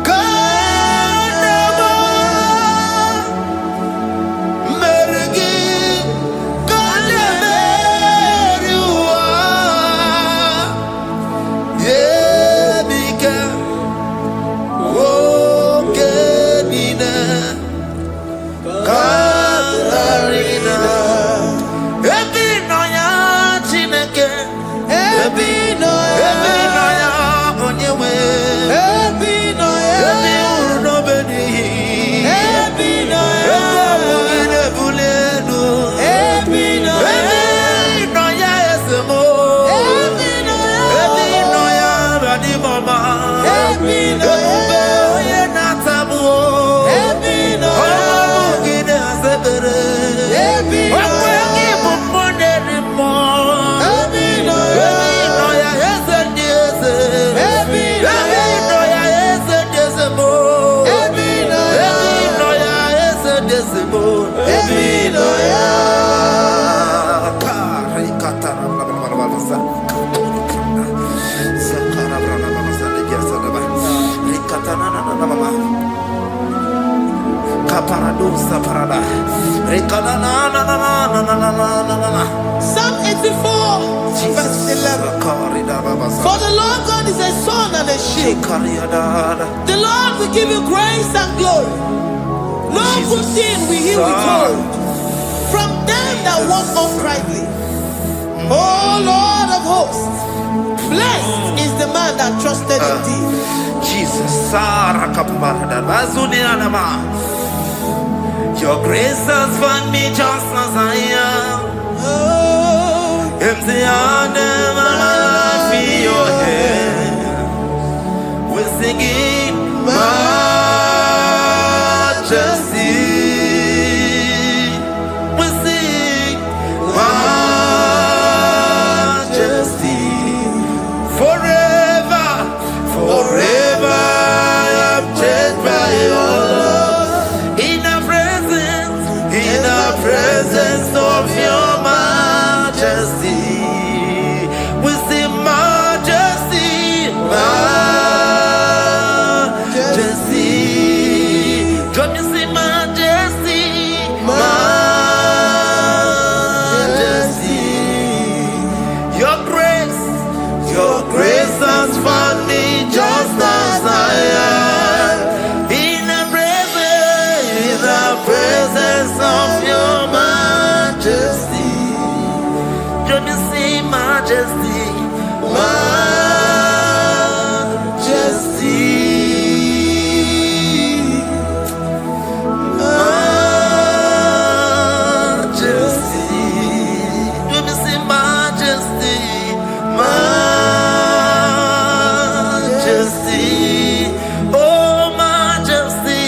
Kanaba. Mergi. Kanaberiwa. Yebika. Okenina. Katarina. Ebinoya Chineke. Ebinoya Onyewe. Ebinoya Urunobeni. Ebinoya Ebumugine Bulenu. Ebinoya Esemo. Ebinoya Radimama. Ebinoya Natabu. Ebinoya Asebere. Wakwegi Mumoneri Mo. Ebinoya Esediese. Ebinoya Esediese Mo. Ebinoya Esediese Mo. Ebinoya Kari Katara Blablabla. Sakara Blablabla. Legersadaba. Rikatana Mama. Kaparadosa Parada. Rikana. Psalm 84, verse 11. For the Lord God is a sun and a shield. The Lord will give you grace and glory. No good thing will he withhold from them that walk uprightly. O Lord of hosts, blessed is the man that trusted in thee. Jesus, your grace has found me just as I am. Empty handed, my life in your hand. We're singing majesty. We sing majesty. Forever, forever I'm changed by your love. In the presence of your majesty. We see majesty, majesty. Come you see majesty, majesty. Your grace has found me just as I am. In the presence of your majesty. Don't you see majesty, majesty, majesty. Don't you see majesty, majesty. Oh majesty.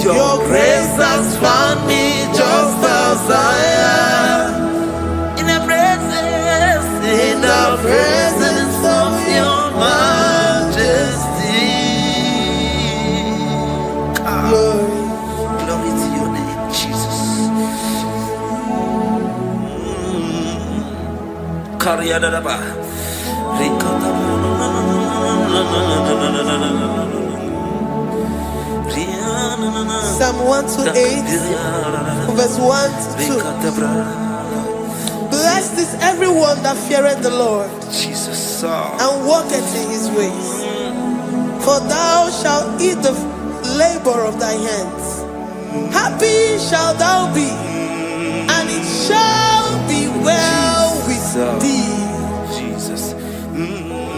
Your grace has found me just as I am. In the presence of your majesty. Glory to your name, Jesus. Psalm 128, verse 1 to 2. Blessed is everyone that feareth the Lord, Jesus, and walketh in his ways. For thou shalt eat the labor of thy hands. Happy shalt thou be, and it shall be well with thee. Jesus.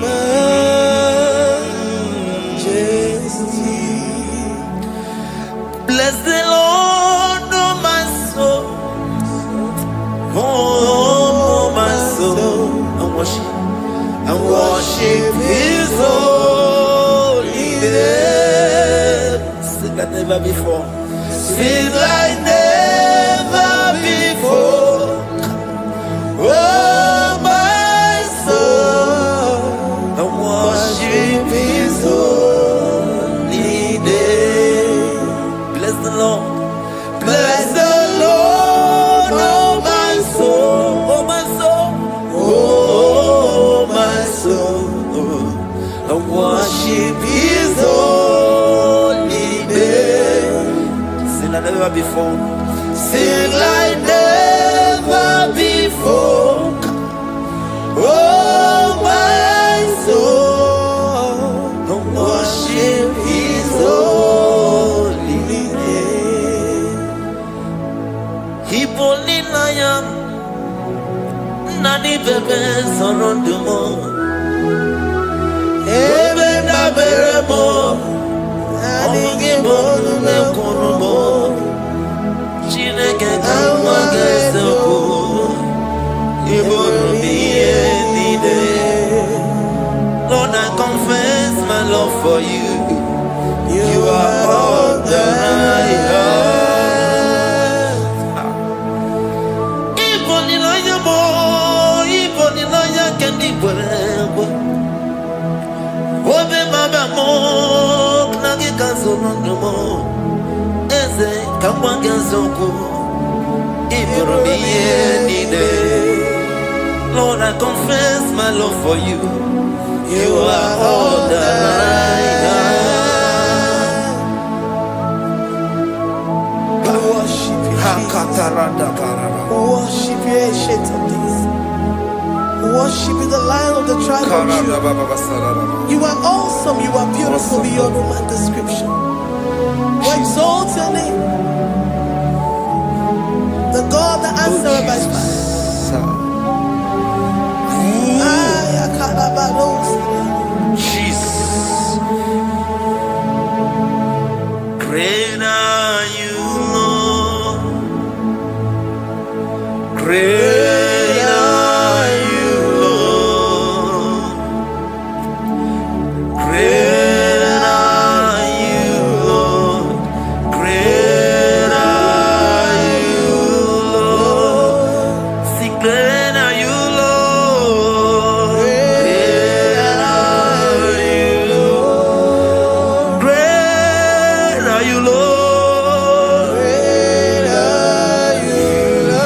Majesty. Blessed before. Sing like never before. Oh, my soul, worship His holy name. Hipolinayam, nani bebe sorondumo. Ebe na beremo, nani gibonu me kurumo. Chineke kama gesoko, ibonu miye nide. Lord, I confess my love for you. You are all that I have. Iboni lanya mo, iboni lanya kendi bwebo. Obe maba mo, knagi kazono mo. Eze kama gesoko, ibonu miye nide. Lord, I confess my love for you. You are all that I have. Worship you, worship you, ancient of days. Worship you, the Lion of the tribe of Judah. You are awesome, you are beautiful beyond human description. We exalt your name, the God that answered by fire. Jesus, great are you, Lord. Great are you, Lord. Great are you, Lord. Great are you, Lord. See, great are you, Lord. Great are you, Lord. Great are you, Lord. Great are you, Lord.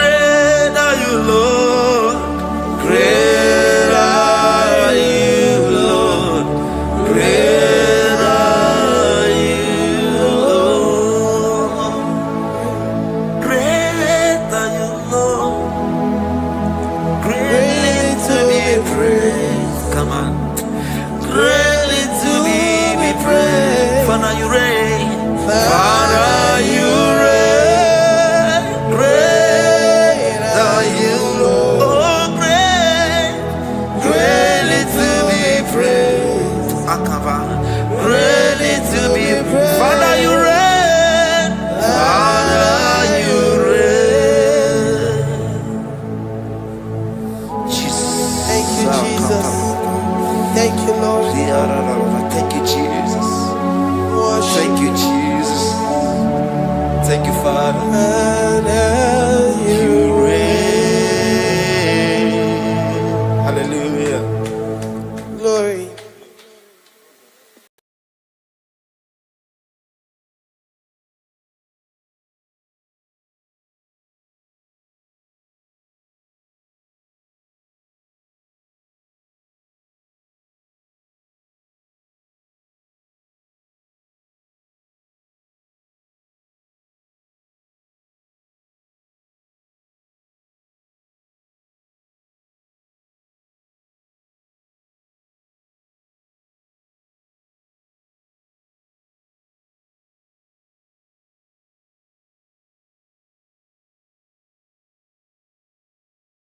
Great are you, Lord. Great are you, Lord. Great are you, Lord. Great are you, Lord. Greatly to be praised. Come on. Greatly to be praised. Father, you reign. Father, you reign. Great are you, Lord. Oh, great. Greatly to be praised. Akava. Greatly to be praised. Father, you reign. Father, you reign. Jesus. Thank you, Jesus. Thank you, Lord. Thank you, Jesus. Worship Thank you, Jesus. Thank you, Father.